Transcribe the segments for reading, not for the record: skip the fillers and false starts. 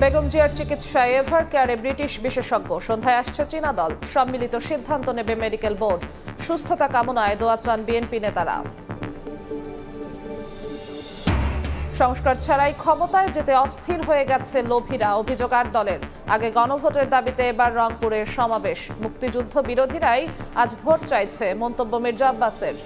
বেগম জিয়ার চিকিৎসায় এভার কেয়ারে ব্রিটিশ বিশেষজ্ঞ। সন্ধ্যায় আসছে চীনা দল। সম্মিলিত সিদ্ধান্ত নেবে মেডিকেল বোর্ড। সুস্থতা কামনায় দোয়া চান বিএনপি নেতারা। সংস্কার ছাড়াই ক্ষমতায় যেতে অস্থির হয়ে গেছে লোভীরা, অভিযোগ ৮ দলের। আগে গণভোটের দাবিতে এবার রংপুরে সমাবেশ। মুক্তিযুদ্ধ বিরোধীরাই আজ ভোট চাইছে, মন্তব্য মির্জা আব্বাসের।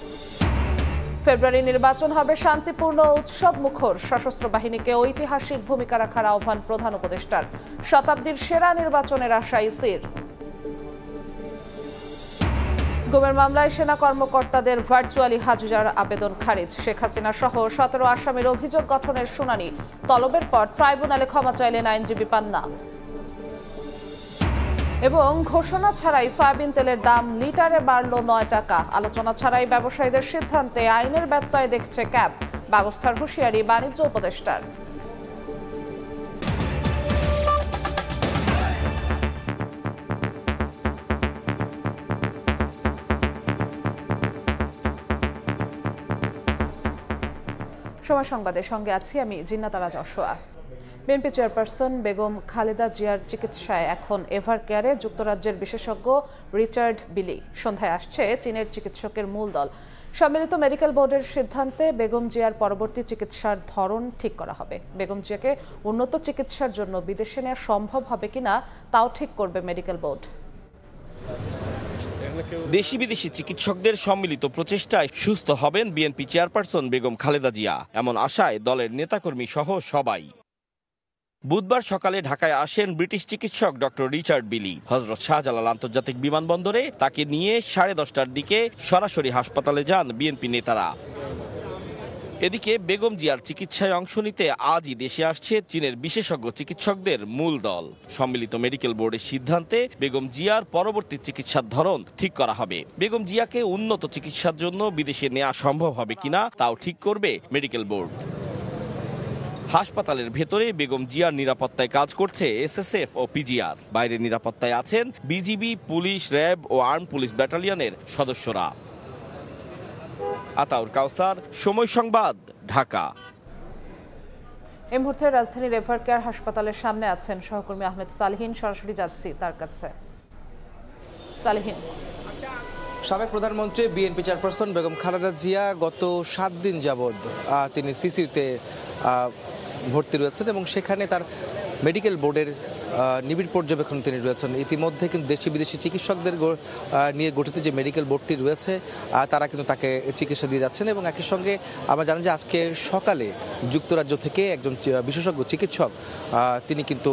ফেব্রুয়ারি নির্বাচন হবে শান্তিপূর্ণ উৎসব মুখর। সশস্ত্র বাহিনীকে ঐতিহাসিক ভূমিকা রাখার আহ্বান প্রধান উপদেষ্টার। শতাব্দীর সেরা নির্বাচনের আশা ইসির। গুমের মামলায় সেনা কর্মকর্তাদের ভার্চুয়ালি হাজিরার আবেদন খারিজ। শেখ হাসিনা সহ ১৭ আসামির অভিযোগ গঠনের শুনানি। তলবের পর ট্রাইব্যুনালে ক্ষমা চাইলেন আইনজীবী পান্না। এবং ঘোষণা ছাড়াই সয়াবিন তেলের দাম লিটারে বাড়ল ৯ টাকা। আলোচনা ছাড়াই ব্যবসায়ীদের সিদ্ধান্তে আইনের ব্যত্যয় দেখছে ক্যাব। ব্যবস্থার হুঁশিয়ারি বাণিজ্য উপদেষ্টার। সময় সংবাদের সঙ্গে আছি আমি Jinnatara Joshua. BNP chairperson Begum Khaleda জিয়ার চিকিৎসায় এখন এভার কেয়ারে যুক্তরাজ্যের বিশেষজ্ঞ রিচার্ড বিলি। সন্ধ্যায় আসছে চীনের চিকিৎসকের মূল দল। সম্মিলিত মেডিকেল বোর্ডের সিদ্ধান্তে বেগম জিয়ার পরবর্তী চিকিৎসার ধরন ঠিক করা হবে। বেগম জিয়াকে উন্নত চিকিৎসার জন্য বিদেশে নেওয়া সম্ভব হবে কিনা তাও ঠিক করবে মেডিকেল বোর্ড। দেশি বিদেশি চিকিৎসকদের সম্মিলিত প্রচেষ্টায় সুস্থ হবেন বিএনপি চেয়ারপারসন বেগম খালেদা জিয়া, এমন আশায় দলের নেতাকর্মী সহ সবাই। বুধবার সকালে ঢাকায় আসেন ব্রিটিশ চিকিৎসক ডক্টর রিচার্ড বিলি। হযরত শাহজালাল আন্তর্জাতিক বিমানবন্দরে তাকে নিয়ে 10:30টার দিকে সরাসরি হাসপাতালে যান বিএনপি নেতারা। এদিকে বেগম জিয়ার চিকিৎসায় অংশ নিতে আজই দেশে আসছে চীনের বিশেষজ্ঞ চিকিৎসকদের মূল দল। সম্মিলিত মেডিকেল বোর্ডের সিদ্ধান্তে বেগম জিয়ার পরবর্তী চিকিৎসার ধরন ঠিক করা হবে। বেগম জিয়াকে উন্নত চিকিৎসার জন্য বিদেশে নেওয়া সম্ভব হবে কিনা তাও ঠিক করবে মেডিকেল বোর্ড। হাসপাতালের ভেতরে বেগম জিয়ার নিরাপত্তায় কাজ করছে এসএসএফ ও পিজিআর। বাইরে নিরাপত্তায় আছেন বিজিবি, পুলিশ, র্যাব ও আর্ম পুলিশ ব্যাটালিয়নের সদস্যরা। আতাউর কাউসার, সময় সংবাদ, ঢাকা। এই মুহূর্তে রাজধানীর এভার কেয়ার হাসপাতালের সামনে আছেন সহকর্মী আহমেদ সালেহীন। সরাসরি যাচ্ছি তার কাছে। সালেহীন, সাবেক প্রধানমন্ত্রী বিএনপি চেয়ারপারসন বেগম খালেদা জিয়া গত 7 দিন যাবৎ তিনি সিসিউতে ভর্তি রয়েছেন এবং সেখানে তার মেডিকেল বোর্ডের নিবিড় পর্যবেক্ষণ তিনি রয়েছেন। ইতিমধ্যে কিন্তু দেশি বিদেশি চিকিৎসকদের নিয়ে গঠিত যে মেডিকেল বোর্ডটি রয়েছে তারা কিন্তু তাকে চিকিৎসা দিয়ে যাচ্ছেন এবং একই সঙ্গে আমরা জানি যে আজকে সকালে যুক্তরাজ্য থেকে একজন বিশেষজ্ঞ চিকিৎসক তিনি কিন্তু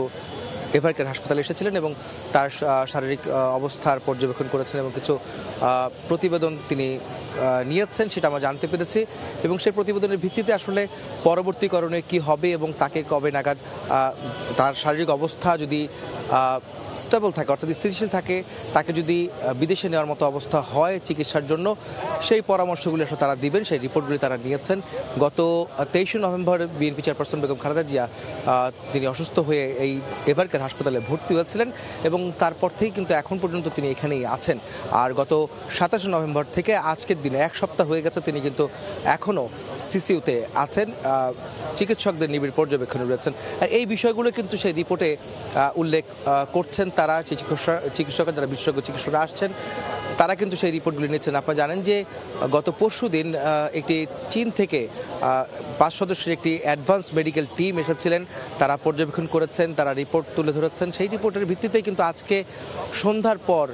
এভার কেয়ার হাসপাতালে এসেছিলেন এবং তার শারীরিক অবস্থার পর্যবেক্ষণ করেছেন এবং কিছু প্রতিবেদন তিনি নিয়েছেন সেটা আমরা জানতে পেরেছি এবং সেই প্রতিবেদনের ভিত্তিতে আসলে পরবর্তী করণীয় কী হবে এবং তাকে কবে নাগাদ তার শারীরিক অবস্থা যদি স্টেবল থাকে অর্থাৎ স্থিতিশীল থাকে, তাকে যদি বিদেশে নেওয়ার মতো অবস্থা হয় চিকিৎসার জন্য, সেই পরামর্শগুলি আসলে তারা দিবেন, সেই রিপোর্টগুলি তারা নিয়েছেন। গত 23 November BNP chairperson Begum Khaleda Zia তিনি অসুস্থ হয়ে এই এভার কেয়ার হাসপাতালে ভর্তি হয়েছিলেন এবং তারপর থেকে কিন্তু এখন পর্যন্ত তিনি এখানেই আছেন। আর গত 27 নভেম্বর থেকে আজকের দিনে 1 সপ্তাহ হয়ে গেছে তিনি কিন্তু এখনও সিসিউতে আছেন, চিকিৎসকদের নিবিড় পর্যবেক্ষণে রয়েছেন। আর এই বিষয়গুলো কিন্তু সেই রিপোর্টে উল্লেখ করছেন তারা চিকিৎসকরা, যারা বিশেষজ্ঞ চিকিৎসকরা আসছেন তারা কিন্তু সেই রিপোর্টগুলি নিচ্ছেন। আপনারা জানেন যে গত পরশু দিন একটি চীন থেকে 5 সদস্যের একটি অ্যাডভান্স মেডিকেল টিম এসেছিলেন, তারা পর্যবেক্ষণ করেছেন, তারা রিপোর্ট তুলে ধরেছেন। সেই রিপোর্টের ভিত্তিতে কিন্তু আজকে সন্ধ্যার পর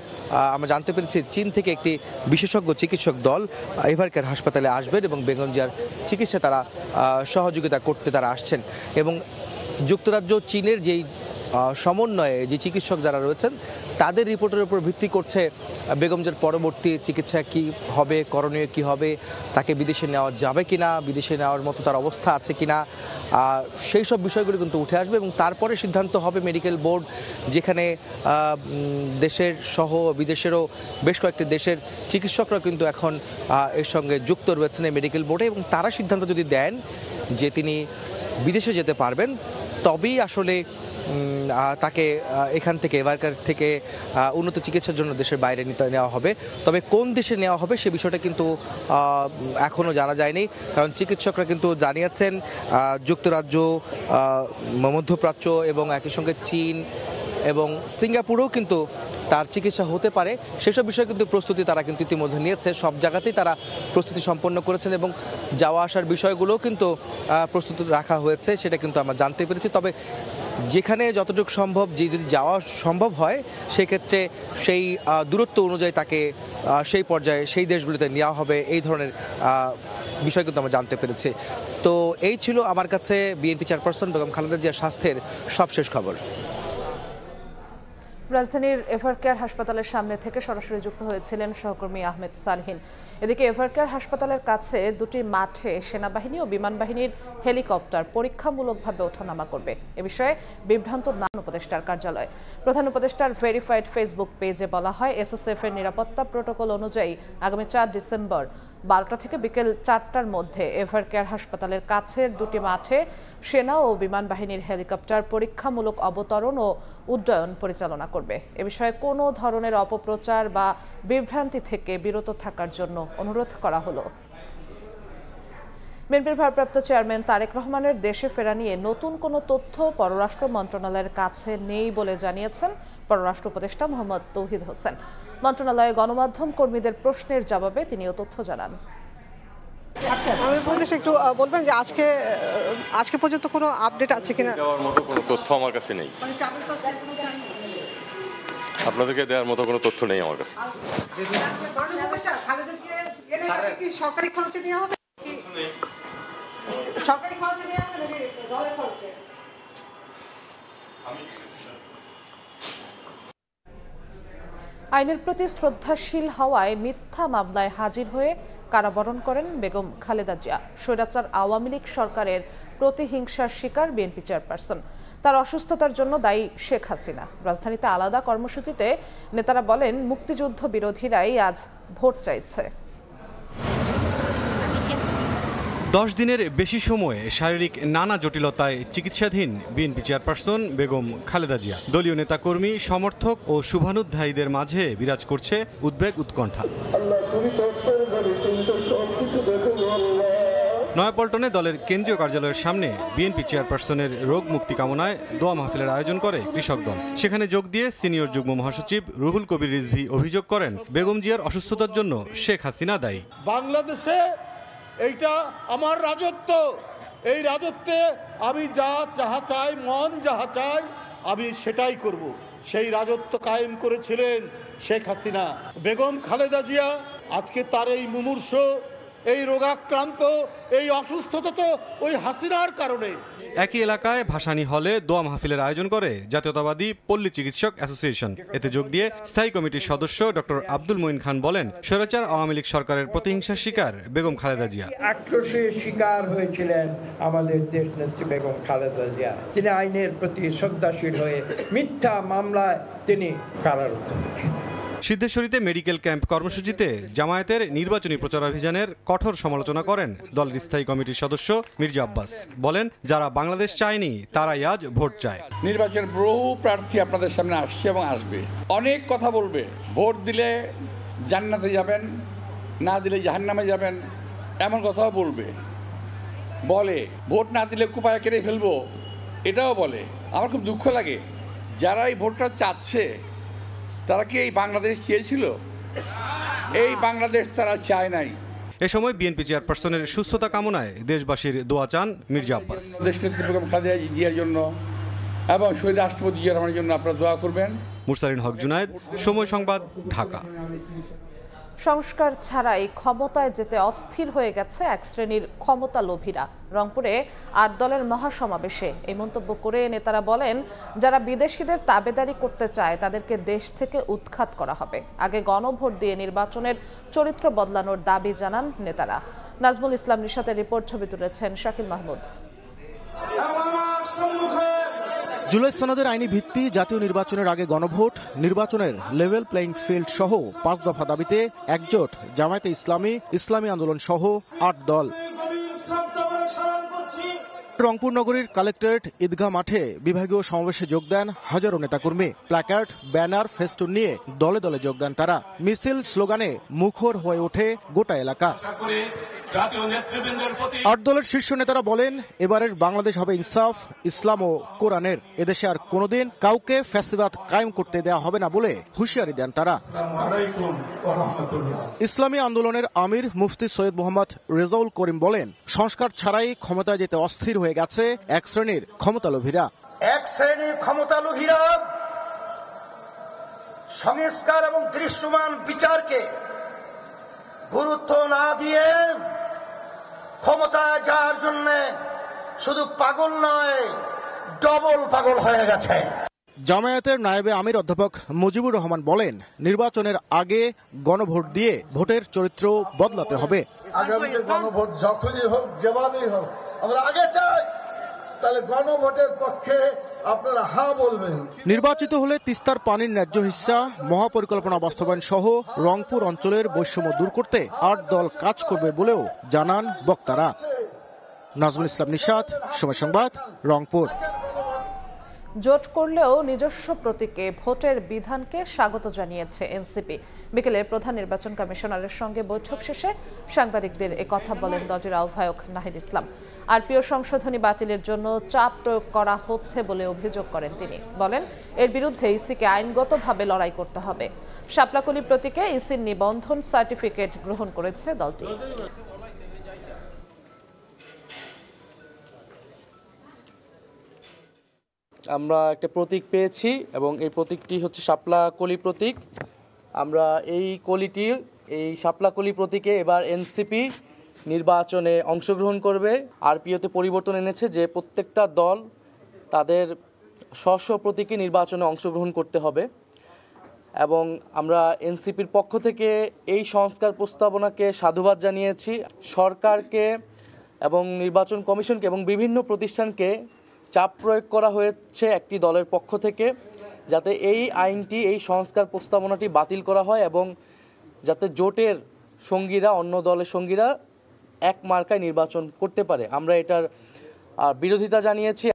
আমরা জানতে পেরেছি চীন থেকে একটি বিশেষজ্ঞ চিকিৎসক দল এভার কেয়ার হাসপাতালে আসবেন এবং বেগম জিয়ার চিকিৎসা তারা সহযোগিতা করতে তারা আসছেন এবং যুক্তরাজ্য চীনের যেই সমন্বয়ে যে চিকিৎসক যারা রয়েছেন তাদের রিপোর্টের উপর ভিত্তি করছে বেগম জিয়ার পরবর্তী চিকিৎসা কি হবে, করণীয় কি হবে, তাকে বিদেশে নেওয়া যাবে কিনা, বিদেশে নেওয়ার মতো তার অবস্থা আছে কিনা, সেই সব বিষয়গুলো কিন্তু উঠে আসবে এবং তারপরে সিদ্ধান্ত হবে মেডিকেল বোর্ড, যেখানে দেশের সহ বিদেশেরও বেশ কয়েকটি দেশের চিকিৎসকরা কিন্তু এখন এর সঙ্গে যুক্ত রয়েছেন এই মেডিকেল বোর্ডে এবং তারা সিদ্ধান্ত যদি দেন যে তিনি বিদেশে যেতে পারবেন তবেই আসলে তাকে এখান থেকে এভারকেয়ার থেকে উন্নত চিকিৎসার জন্য দেশের বাইরে নেওয়া হবে। তবে কোন দেশে নেওয়া হবে সে বিষয়টা কিন্তু এখনও জানা যায়নি, কারণ চিকিৎসকরা কিন্তু জানিয়েছেন যুক্তরাজ্য, মধ্যপ্রাচ্য এবং একই সঙ্গে চীন এবং সিঙ্গাপুরেও কিন্তু তার চিকিৎসা হতে পারে। সেসব বিষয়ে কিন্তু প্রস্তুতি তারা কিন্তু ইতিমধ্যে নিয়েছে, সব জায়গাতেই তারা প্রস্তুতি সম্পন্ন করেছেন এবং যাওয়া আসার বিষয়গুলোও কিন্তু প্রস্তুতি রাখা হয়েছে, সেটা কিন্তু আমরা জানতে পেরেছি। তবে যেখানে যতটুকু সম্ভব, যদি যাওয়া সম্ভব হয় সেক্ষেত্রে সেই দূরত্ব অনুযায়ী তাকে সেই পর্যায়ে সেই দেশগুলিতে নেওয়া হবে, এই ধরনের বিষয় কিন্তু আমরা জানতে পেরেছি। তো এই ছিল আমার কাছে বিএনপি চেয়ারপারসন বেগম খালেদা জিয়ার স্বাস্থ্যের সবশেষ খবর। রাজধানীর এভারকেয়ার হাসপাতালের সামনে থেকে সরাসরি যুক্ত হয়েছিলেন সহকর্মী আহমেদ সালহিন। এদিকে এভারকেয়ার হাসপাতালের কাছে দুটি মাঠে সেনাবাহিনী ও বিমান বাহিনীর হেলিকপ্টার পরীক্ষামূলকভাবে ওঠানামা করবে, এ বিষয়ে বিভ্রান্ত নান উপদেষ্টার কার্যালয়। প্রধান উপদেষ্টার ভেরিফাইড ফেসবুক পেজে বলা হয়, এসএসএফ এর নিরাপত্তা প্রোটোকল অনুযায়ী আগামী ৪ ডিসেম্বর 12টা থেকে বিকেল 4টার মধ্যে এভারকেয়ার হাসপাতালের কাছের দুটি মাঠে সেনা ও বিমান বাহিনীর হেলিকপ্টার পরীক্ষামূলক অবতরণ ও উড্ডয়ন পরিচালনা করবে। এ বিষয়ে কোনো ধরনের অপপ্রচার বা বিভ্রান্তি থেকে বিরত থাকার জন্য অনুরোধ করা হলো। বিএনপির ভারপ্রাপ্ত চেয়ারম্যান তারেক রহমানের দেশে ফেরা নিয়ে নতুন কোনো তথ্য পররাষ্ট্র মন্ত্রণালয়ের কাছে নেই বলে জানিয়েছেন পররাষ্ট্র উপদেষ্টা মোহাম্মদ তৌহিদ হোসেন। মন্ত্রণালয়ে গণমাধ্যম কর্মীদের প্রশ্নের জবাবে তিনি ও তথ্য জানান। আমি উপদেষ্টা একটু বলবেন যে আজকে পর্যন্ত কোনো আপডেট আছে কিনা? দেওয়ার মতো কোনো তথ্য আমার কাছে নেই। আপনাদেরকে দেওয়ার মতো কোনো তথ্য নেই আমার কাছে। সরকারি খরচে নেওয়া হবে, সরকারি খরচে নেওয়া হবে নাকি দলের খরচে? আইনের প্রতি শ্রদ্ধাশীল হওয়ায় মিথ্যা মামলায় হাজির হয়ে কারাবরণ করেন বেগম খালেদা জিয়া। স্বৈরাচার আওয়ামী লীগ সরকারের প্রতিহিংসার শিকার বিএনপি চেয়ারপারসন। তার অসুস্থতার জন্য দায়ী শেখ হাসিনা। রাজধানীতে আলাদা কর্মসূচিতে নেতারা বলেন, মুক্তিযুদ্ধ বিরোধীরাই আজ ভোট চাইছে। 10 দিনের বেশি সময়ে শারীরিক নানা জটিলতায় চিকিৎসাধীন বিএনপি চেয়ারপারসন বেগম খালেদা জিয়া। দলীয় নেতাকর্মী, সমর্থক ও শুভানুধ্যায়ীদের মাঝে বিরাজ করছে উদ্বেগ, উৎকণ্ঠা। নয়াপল্টনে দলের কেন্দ্রীয় কার্যালয়ের সামনে বিএনপি চেয়ারপারসনের রোগ মুক্তি কামনায় দোয়া মাহফিলের আয়োজন করে কৃষক দল। সেখানে যোগ দিয়ে সিনিয়র যুগ্ম মহাসচিব রুহুল কবির রিজভী অভিযোগ করেন, বেগম জিয়ার অসুস্থতার জন্য শেখ হাসিনা দায়ী। বাংলাদেশে এইটা আমার রাজত্ব, এই রাজত্বে আমি যাহা চাই, মন যাহা চাই আমি সেটাই করব। সেই রাজত্ব কায়েম করেছিলেন শেখ হাসিনা। বেগম খালেদা জিয়া আজকে তার এই মুমূর্ষ, এই রোগাক্রান্ত, এই অসুস্থতা তো ওই হাসিনার কারণে। একই এলাকায় ভাসানী হলে দোয়া মাহফিলের আয়োজন করে জাতীয়তাবাদী পল্লী চিকিৎসক অ্যাসোসিয়েশন। এতে যোগ দিয়ে স্থায়ী কমিটির সদস্য ডক্টর আব্দুল মঈন খান বলেন, স্বৈরাচার আওয়ামী লীগ সরকারের প্রতিহিংসার শিকার বেগম খালেদা জিয়া। আক্রোশের শিকার হয়েছিলেন আমাদের দেশনেত্রী বেগম খালেদা জিয়া। তিনি আইনের প্রতি শ্রদ্ধাশীল হয়ে মিথ্যা মামলায় তিনি কারারুদ্ধ। সিদ্ধেশ্বরীতে মেডিকেল ক্যাম্প কর্মসূচিতে জামায়াতের নির্বাচনী প্রচারাভিযানের কঠোর সমালোচনা করেন দলের স্থায়ী কমিটির সদস্য মির্জা আব্বাস। বলেন, যারা বাংলাদেশ চায়নি তারাই আজ ভোট চায়। নির্বাচনের বহু প্রার্থী আপনাদের সামনে আসছে এবং আসবে, অনেক কথা বলবে। ভোট দিলে জান্নাতে যাবেন, না দিলে জাহান্নামে যাবেন, এমন কথাও বলবে। বলে ভোট না দিলে কুপায় কেড়ে ফেলবো, এটাও বলে। আমার খুব দুঃখ লাগে, যারা এই ভোটটা চাচ্ছে তারা কি এই বাংলাদেশ চেয়েছিল? এই বাংলাদেশ তারা চায় নাই। এ সময় বিএনপি চেয়ারপারসনের সুস্থতা কামনায় দেশবাসীর দোয়া চান মির্জা আব্বাস। দেশনেত্রী বেগম খালেদা জিয়ার জন্য এবং শহীদ রাষ্ট্রপতি জিয়া রহমানের জন্য আপনারা দোয়া করবেন। মুরসালিন হক জুনায়েদ, সময় সংবাদ, ঢাকা। সংস্কার ছাড়াই ক্ষমতায় যেতে অস্থির হয়ে গেছে এক শ্রেণীর ক্ষমতা লোভীরা। রংপুরে 8 দলের মহাসমাবেশে এই মন্তব্য করে নেতারা বলেন, যারা বিদেশিদের তাবেদারি করতে চায় তাদেরকে দেশ থেকে উৎখাত করা হবে। আগে গণভোট দিয়ে নির্বাচনের চরিত্র বদলানোর দাবি জানান নেতারা। নাজমুল ইসলাম নিশাতের রিপোর্ট, ছবি তুলেছেন শাকিল মাহমুদ। জুলাই সনদের আইনি ভিত্তি, জাতীয় নির্বাচনের আগে গণভোট, নির্বাচনের লেভেল প্লেইং ফিল্ড সহ 5 দফা দাবিতে একজোট জামায়াতে ইসলামী, ইসলামী আন্দোলন সহ 8 দল। রংপুর নগরীর কালেক্টরেট ঈদগাহ মাঠে বিভাগীয় সমাবেশে যোগ দেন হাজারো নেতাকর্মী। প্ল্যাকার্ড, ব্যানার, ফেস্টুন নিয়ে দলে দলে যোগ দেন তারা। মিছিল, স্লোগানে মুখর হয়ে ওঠে গোটা এলাকা। 8 দলের শীর্ষ নেতারা বলেন, এবারের বাংলাদেশ হবে ইনসাফ, ইসলাম ও কোরআনের। এদেশে আর কোনোদিন কাউকে ফ্যাসিবাদ কায়েম করতে দেওয়া হবে না বলে হুঁশিয়ারি দেন তারা। ইসলামী আন্দোলনের আমির মুফতি সৈয়দ মোহাম্মদ রেজাউল করিম বলেন, সংস্কার ছাড়াই ক্ষমতায় যেতে অস্থির হয়ে গেছে এক শ্রেণীর ক্ষমতালোভীরা। সংস্কার এবং দৃশ্যমান বিচারকে গুরুত্ব না দিয়ে ক্ষমতায় যাওয়ার জন্য শুধু পাগল নয়, ডবল পাগল হয়ে গেছে। জামায়াতের নায়েবে আমির অধ্যাপক মুজিবুর রহমান বলেন, নির্বাচনের আগে গণভোট দিয়ে ভোটের চরিত্র বদলাতে হবে। আগামীতে গণভোট যখনই হোক, যেভাবেই হোক, আমরা আগে চাই, তাহলে গণভোটের পক্ষে আপনারা হ্যাঁ বলবেন। নির্বাচিত হলে তিস্তার পানির ন্যায্য হিস্সা, মহাপরিকল্পনা বাস্তবায়ন সহ রংপুর অঞ্চলের বৈষম্য দূর করতে 8 দল কাজ করবে বলেও জানান বক্তারা। নাজমুল ইসলাম নিশাত, সময় সংবাদ, রংপুর। জোট করলেও নিজস্ব প্রতীকে ভোটের বিধানকে স্বাগত জানিয়েছে এনসিপি। বিকেলে প্রধান নির্বাচন কমিশনারের সঙ্গে বৈঠক শেষে সাংবাদিকদের কথা বলেন দলটির আহ্বায়ক নাহিদ ইসলাম। আরপিও সংশোধনী বাতিলের জন্য চাপ প্রয়োগ করা হচ্ছে বলে অভিযোগ করেন তিনি। বলেন, এর বিরুদ্ধে ইসিকে আইনগতভাবে লড়াই করতে হবে। শাপলাকলি প্রতীকে ইসির নিবন্ধন সার্টিফিকেট গ্রহণ করেছে দলটি। আমরা একটা প্রতীক পেয়েছি এবং এই প্রতীকটি হচ্ছে শাপলাকলি প্রতীক। আমরা এই শাপলাকলি প্রতীকে এবার এনসিপি নির্বাচনে অংশগ্রহণ করবে। আরপিওতে পরিবর্তন এনেছে যে প্রত্যেকটা দল তাদের স্ব প্রতীকে নির্বাচনে অংশগ্রহণ করতে হবে এবং আমরা এনসিপির পক্ষ থেকে এই সংস্কার প্রস্তাবনাকে সাধুবাদ জানিয়েছি। সরকারকে এবং নির্বাচন কমিশনকে এবং বিভিন্ন প্রতিষ্ঠানকে চাপ প্রয়োগ করা হয়েছে একটি দলের পক্ষ থেকে যাতে এই আইনটি, এই সংস্কার প্রস্তাবনাটি বাতিল করা হয় এবং যাতে জোটের সঙ্গীরা, অন্য দলের সঙ্গীরা এক মার্কায় নির্বাচন করতে পারে। আমরা এটার বিরোধিতা জানিয়েছি।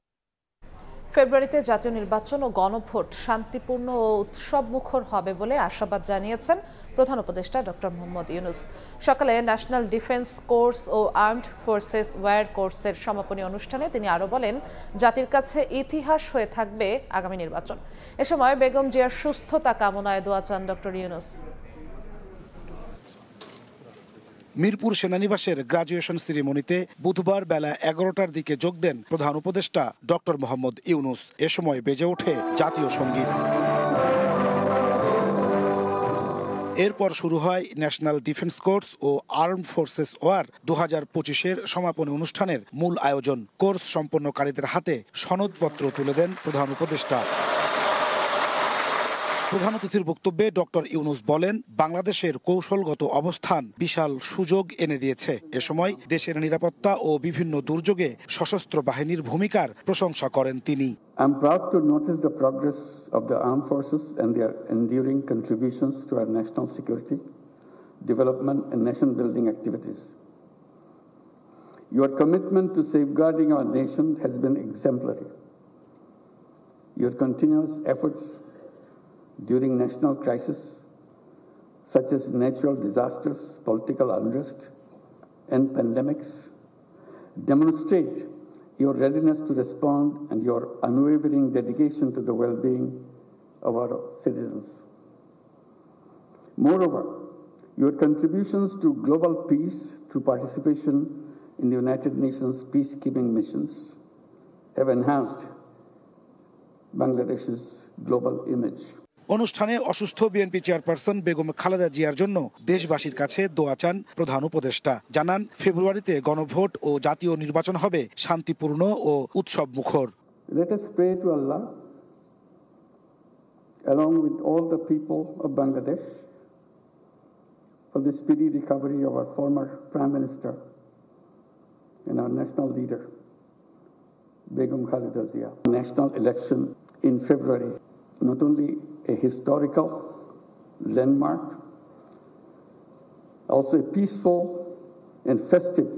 ফেব্রুয়ারিতে জাতীয় নির্বাচন ও গণভোট শান্তিপূর্ণ ও উৎসবমুখর হবে বলে আশাবাদ জানিয়েছেন প্রধান উপদেষ্টা ডক্টর মোহাম্মদ ইউনূস। সকালে ন্যাশনাল ডিফেন্স কোর্স ও আর্মড ফোর্সেস ওয়্যার কোর্সের সমাপনী অনুষ্ঠানে তিনি আরও বলেন, জাতির কাছে ইতিহাস হয়ে থাকবে আগামী নির্বাচন। এ সময় বেগম জিয়ার সুস্থতা কামনায় দোয়া চান ডক্টর ইউনূস। মিরপুর সেনানিবাসের গ্রাজুয়েশন সেরিমনিতে বুধবার বেলা 11টার দিকে যোগ দেন প্রধান উপদেষ্টা ডক্টর মোহাম্মদ ইউনূস। এ সময় বেজে ওঠে জাতীয় সঙ্গীত। এরপর শুরু হয় ন্যাশনাল ডিফেন্স কোর্স ও আর্মড ফোর্সেস ওয়ার 2025-এর সমাপনী অনুষ্ঠানের মূল আয়োজন। কোর্স সম্পন্নকারীদের হাতে সনদপত্র তুলে দেন প্রধান উপদেষ্টা। প্রধান অতিথির বক্তব্যে ডক্টর ইউনূস বলেন, বাংলাদেশের কৌশলগত অবস্থান বিশাল সুযোগ এনে দিয়েছে। এ সময় দেশের নিরাপত্তা ও বিভিন্ন দুর্যোগে সশস্ত্র বাহিনীর ভূমিকার প্রশংসা করেন তিনি। I'm proud to notice the progress of the armed forces and their enduring contributions to our national security, development and nation-building activities. Your commitment to safeguarding our nation has been exemplary. Your continuous efforts during national crises, such as natural disasters, political unrest, and pandemics, demonstrate your readiness to respond and your unwavering dedication to the well-being of our citizens. Moreover, your contributions to global peace through participation in the United Nations peacekeeping missions have enhanced Bangladesh's global image. অনুষ্ঠানে অসুস্থ BNP chairperson Begum Khaleda জিয়ার জন্য দেশবাসীর কাছে দোয়া চান প্রধান উপদেষ্টা। জানান, ফেব্রুয়ারিতে গণভোট ও জাতীয় নির্বাচন হবে শান্তিপূর্ণ ও উৎসব মুখর। Let us pray to Allah, along with all the people of Bangladesh, for the speedy recovery of our former Prime Minister and our national leader, Begum Khaleda Zia. National election in February, not only a historical landmark, also a peaceful and festive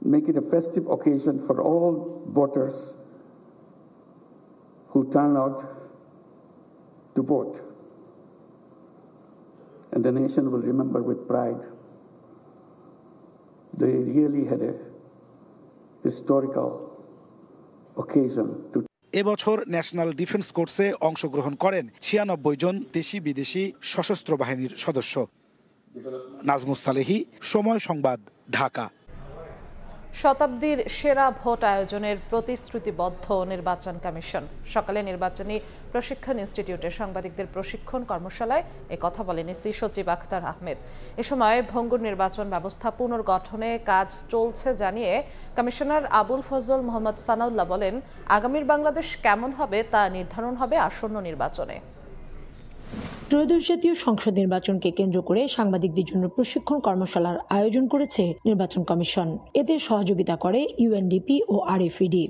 make it a festive occasion for all voters who turn out to vote. And the nation will remember with pride they really had a historical occasion to এবছর national defence কোর্সে অংশগ্রহণ করেন ৯৬ জন দেশি বিদেশি সশস্ত্র বাহিনীর সদস্য। নাজমুস সালেহী, সময় সংবাদ, ঢাকা। শতাব্দীর সেরা ভোট আয়োজনের প্রতিশ্রুতিবদ্ধ নির্বাচন কমিশন। সকালে নির্বাচনী প্রশিক্ষণ ইনস্টিটিউটের সাংবাদিকদের প্রশিক্ষণ কর্মশালায় কথা বলেন ইসি সচিব আখতার আহমেদ। এ সময় ভঙ্গুর নির্বাচন ব্যবস্থা পুনর্গঠনে কাজ চলছে জানিয়ে কমিশনার আবুল ফজল মোহাম্মদ সানাউল্লাহ বলেন, আগামীর বাংলাদেশ কেমন হবে তা নির্ধারণ হবে আসন্ন নির্বাচনে। ত্রয়োদশ জাতীয় সংসদ নির্বাচনকে কেন্দ্র করে সাংবাদিকদের জন্য প্রশিক্ষণ কর্মশালার আয়োজন করেছে নির্বাচন কমিশন। এতে সহযোগিতা করে ইউএনডিপি ও আরএফইডি।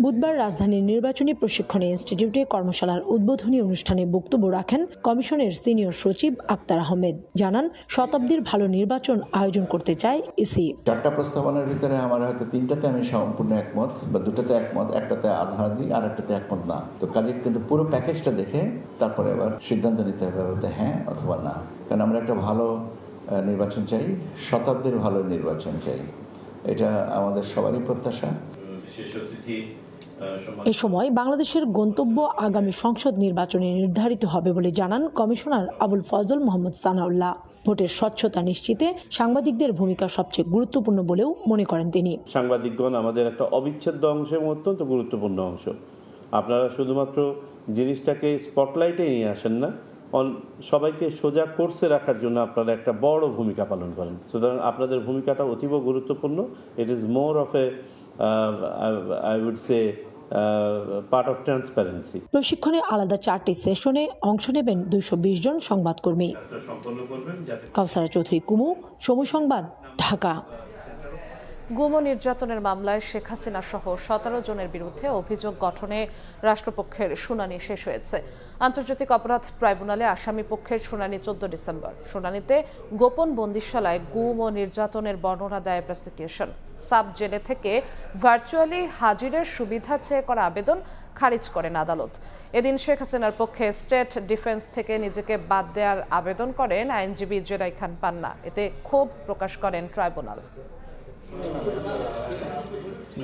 বুধবার রাজধানীর নির্বাচনী প্রশিক্ষণ ইনস্টিটিউটে কর্মশালার উদ্বোধনী অনুষ্ঠানে বক্তব্য রাখেন কমিশনের সিনিয়র সচিব আখতার আহমেদ। জানান, শতাব্দীর ভালো নির্বাচন আয়োজন করতে চায় ইসি। 4টা প্রস্তাবনার ভিতরে আমার হয়তো 3টাতে আমি সম্পূর্ণ একমত, বা 2টাতে একমত, একটাতে আধা আধি, আর একটাতে একমত না। তো কাজে কিন্তু পুরো প্যাকেজটা দেখে তারপরে এবার সিদ্ধান্ত নিতে হবে বলতে হ্যাঁ অথবা না। কারণ আমরা একটা ভালো নির্বাচন চাই, শতাব্দীর ভালো নির্বাচন চাই, এটা আমাদের সবারই প্রত্যাশা। এ সময় বাংলাদেশের গন্তব্য আগামী সংসদ নির্বাচনে নির্ধারিত হবে বলে জানান কমিশনার আবুল ফজল মোহাম্মদ সানাউল্লাহ। ভোটের স্বচ্ছতা নিশ্চিতে সাংবাদিকদের ভূমিকা সবচেয়ে গুরুত্বপূর্ণ বলেও মনে করেন তিনি। সাংবাদিকগণ আমাদের একটা অবিচ্ছেদ্য অংশ এবং অত্যন্ত গুরুত্বপূর্ণ অংশ। আপনারা শুধুমাত্র জিনিসটাকে স্পটলাইটে নিয়ে আসেন না, সবাইকে সোজা কোর্সে রাখার জন্য আপনারা একটা বড় ভূমিকা পালন করেন। সুতরাং আপনাদের ভূমিকাটা অতীব গুরুত্বপূর্ণ। It is more of a I would say part of transparency. প্রশিক্ষণে আলাদা 4টি সেশনে অংশ নেবেন 220 জন সংবাদকর্মী। কাউসারা চৌধুরী কুমু, সময় সংবাদ, ঢাকা। গুম ও নির্যাতনের মামলায় শেখ হাসিনা সহ 17 জনের বিরুদ্ধে অভিযোগ গঠনে রাষ্ট্রপক্ষের শুনানি শেষ হয়েছে। আন্তর্জাতিক অপরাধ ট্রাইব্যুনালে আসামি পক্ষের শুনানি 14 ডিসেম্বর। শুনানিতে গোপন বন্দিশালায় গুম ও নির্যাতনের বর্ণনা দেয় প্রসিকিউশন। সাব জেলে থেকে ভার্চুয়ালি হাজিরের সুবিধা চেয়ে করা আবেদন খারিজ করেন আদালত। এদিন শেখ হাসিনার পক্ষে স্টেট ডিফেন্স থেকে নিজেকে বাদ দেওয়ার আবেদন করেন আইনজীবী জেরাই খান পান্না। এতে ক্ষোভ প্রকাশ করেন ট্রাইব্যুনাল।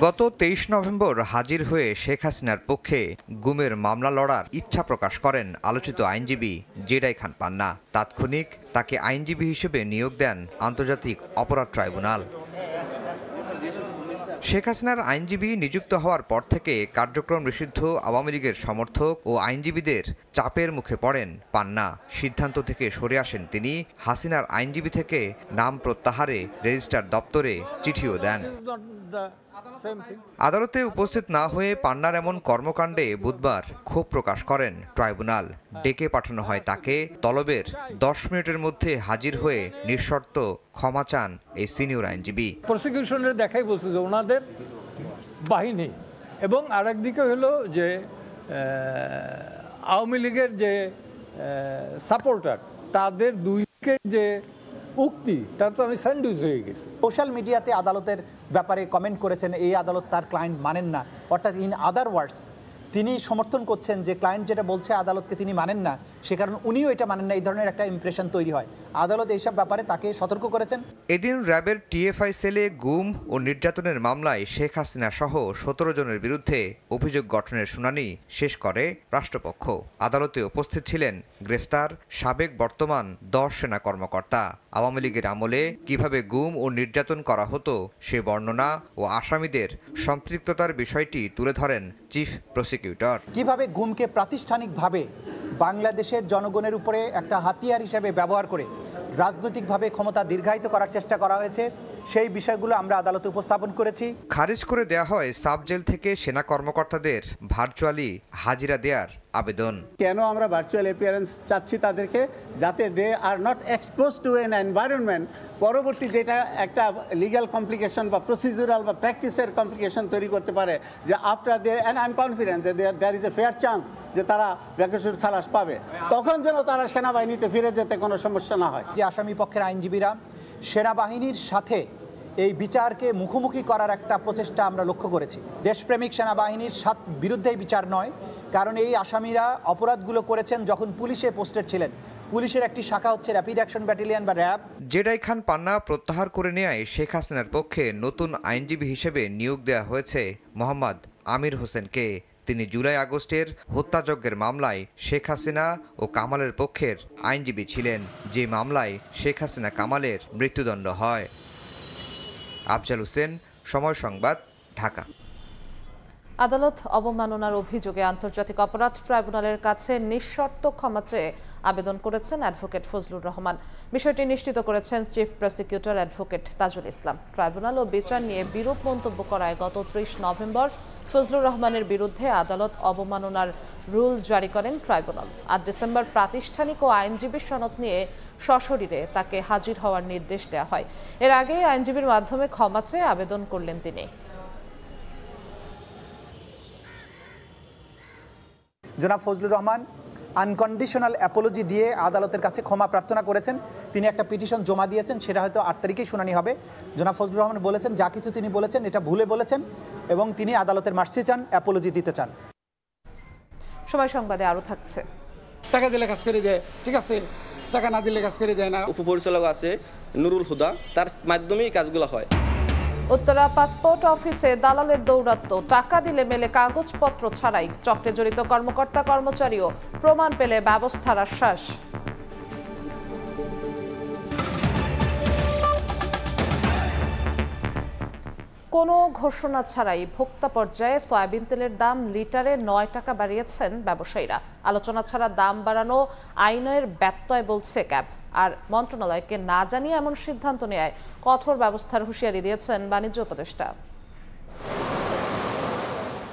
গত 23 নভেম্বর হাজির হয়ে শেখ হাসিনার পক্ষে গুমের মামলা লড়ার ইচ্ছা প্রকাশ করেন আলোচিত আইনজীবী জেরাই খান পান্না। তাৎক্ষণিক তাকে আইনজীবী হিসেবে নিয়োগ দেন আন্তর্জাতিক অপরাধ ট্রাইব্যুনাল। শেখ হাসিনার আইনজীবী নিযুক্ত হওয়ার পর থেকে কার্যক্রম নিষিদ্ধ আওয়ামী লীগের সমর্থক ও আইনজীবীদের চাপের মুখে পড়েন পান্না। সিদ্ধান্ত থেকে সরে আসেন তিনি। হাসিনার আইনজীবী থেকে নাম প্রত্যাহারে রেজিস্ট্রার দপ্তরে চিঠিও দেন। আদালতে উপস্থিত না হয়ে পান্নার এমন কর্মকাণ্ডে বুধবার ক্ষোভ প্রকাশ করেন ট্রাইব্যুনাল। ডেকে পাঠানো হয় তাকে। তলবের 10 মিনিটের মধ্যে হাজির হয়ে নিঃশর্ত ক্ষমা চান এই সিনিয়র আইনজীবী। প্রসিকিউশনের দেখাই বলছে যে ওনাদের বাহিনী এবং আরেকদিকে হলো যে আওয়ামী লীগের যে সাপোর্টার, তাদের দুই দিকের যে উক্তি, তা তো আমি স্যান্ডউইচ হয়ে গেছি। সোশ্যাল মিডিয়াতে আদালতের ব্যাপারে কমেন্ট করেছেন এই আদালত তার ক্লায়েন্ট মানেন না, অর্থাৎ ইন আদার ওয়ার্ডস তিনি সমর্থন করছেন যে ক্লায়েন্ট যেটা বলছে আদালতকে তিনি মানেন না, সে কারণে উনিও এটা মানেন না, এই ধরনের একটা ইমপ্রেশন তৈরি হয়। আদালত এইসব ব্যাপারে তাকে সতর্ক করেছেন। এদিন র্যাবের টিএফআই সেলে গুম ও নির্যাতনের মামলায় শেখ হাসিনা সহ 17 জনের বিরুদ্ধে অভিযোগ গঠনের শুনানি শেষ করে রাষ্ট্রপক্ষ। আদালতে উপস্থিত ছিলেন গ্রেফতার সাবেক বর্তমান 10 সেনা কর্মকর্তা। আওয়ামী লীগের আমলে কিভাবে গুম ও নির্যাতন করা হতো সে বর্ণনা ও আসামিদের সম্পৃক্ততার বিষয়টি তুলে ধরেন চিফ প্রসিকিউটর। কিভাবে গুমকে প্রাতিষ্ঠানিকভাবে বাংলাদেশের জনগণের উপরে একটা হাতিয়ার হিসেবে ব্যবহার করে রাজনৈতিকভাবে ক্ষমতা দীর্ঘায়িত করার চেষ্টা করা হয়েছে, সেই বিষয়গুলো আমরা আদালতে উপস্থাপন করেছি। খারিজ করে দেয়া হয় সাব জেল থেকে সেনা কর্মকর্তাদের ভার্চুয়ালি হাজিরা দেওয়ার আবেদন। কেন আমরা ভার্চুয়াল অ্যাপিয়ারেন্স চাচ্ছি তাদেরকে, যাতে they are not expose to an environment পরবর্তী যেটা একটা লিগ্যাল কমপ্লিকেশন বা প্রসিডিউরাল বা প্র্যাকটিসের কমপ্লিকেশন তৈরি করতে পারে, যে after they and I am confident যে there is a fair chance যে তারা বেকসুর খালাস পাবে, তখন যেন তারা সেনাবাহিনীতে ফিরে যেতে কোনো সমস্যা না হয়। যে আসামি পক্ষের আইনজীবীরা সেনাবাহিনীর সাথে এই বিচারকে মুখোমুখি করার একটা প্রচেষ্টা আমরা লক্ষ্য করেছি। দেশপ্রেমিক সেনাবাহিনীর বিরুদ্ধে বিচার নয়, কারণ এই আসামিরা অপরাধগুলো করেছেন যখন পুলিশে পোস্টেড ছিলেন। পুলিশের একটি শাখা হচ্ছে র্যাপিড অ্যাকশন ব্যাটালিয়ন বা র্যাব। জেডাই খান পান্না প্রত্যাহার করে নেয় শেখ হাসিনার পক্ষে নতুন আইনজীবী হিসেবে নিয়োগ দেওয়া হয়েছে মোহাম্মদ আমির হোসেনকে। তিনি জুলাই আগস্টের হত্যাযজ্ঞের মামলায় শেখ হাসিনা ও কামালের পক্ষের আইনজীবী ছিলেন, যে মামলায় শেখ হাসিনা কামালের মৃত্যুদণ্ড হয়। আফজাল হোসেন, সময় সংবাদ, ঢাকা। আদালত অবমাননার অভিযোগে আন্তর্জাতিক অপরাধ ট্রাইব্যুনালের কাছে নিঃশর্ত ক্ষমা চেয়ে আবেদন করেছেন অ্যাডভোকেট ফজলুর রহমান। বিষয়টি নিশ্চিত করেছেন chief prosecutor advocate Tajul Islam. Tribunal ও বিচার নিয়ে বিরূপ মন্তব্য করায় গত 30 নভেম্বর ফজলুর রহমানের বিরুদ্ধে আদালত অবমাননার রুল জারি করেন ট্রাইব্যুনাল। 8 ডিসেম্বর প্রাতিষ্ঠানিক ও আইনজীবী সনদ নিয়ে সশরীরে তাকে হাজির হওয়ার নির্দেশ দেওয়া হয়। এর আগে আইনজীবীর মাধ্যমে ক্ষমা চেয়ে আবেদন করলেন তিনি। জনাব ফজলুর রহমান আনকন্ডিশনাল অ্যাপোলজি দিয়ে আদালতের কাছে ক্ষমা প্রার্থনা করেছেন। তিনি একটা পিটিশন জমা দিয়েছেন, সেটা হয়তো 8 তারিখেই শুনানি হবে। জনাব ফজলুর রহমান বলেছেন যা কিছু তিনি বলেছেন এটা ভুলে বলেছেন এবং তিনি আদালতের মার্সি চান, অ্যাপোলজি দিতে চান। সময় সংবাদে আরো থাকছে। টাকা দিলে কাজ করে দেয়, ঠিক আছে, টাকা না দিলে কাজ করে দেয় না। উপপরিচালক আছে নুরুল হুদা, তার মাধ্যমেই কাজগুলো হয়। উত্তরা পাসপোর্ট অফিসে দালালের দৌরাত্ম্য, টাকা দিলে মেলে কাগজপত্র ছাড়াই। চক্রে জড়িত কর্মকর্তা কর্মচারীও প্রমাণ পেলে ব্যবস্থার আশ্বাস। কোনো ঘোষণা ছাড়াই ভোক্তা পর্যায়ে সয়াবিন তেলের দাম লিটারে 9 টাকা বাড়িয়েছেন ব্যবসায়ীরা। আলোচনা ছাড়া দাম বাড়ানো আইনের ব্যত্যয় বলছে ক্যাব। আর মন্ত্রণালয়কে না জানিয়ে এমন সিদ্ধান্ত নেয় কঠোর ব্যবস্থার হুঁশিয়ারি দিয়েছেন বাণিজ্য উপদেষ্টা।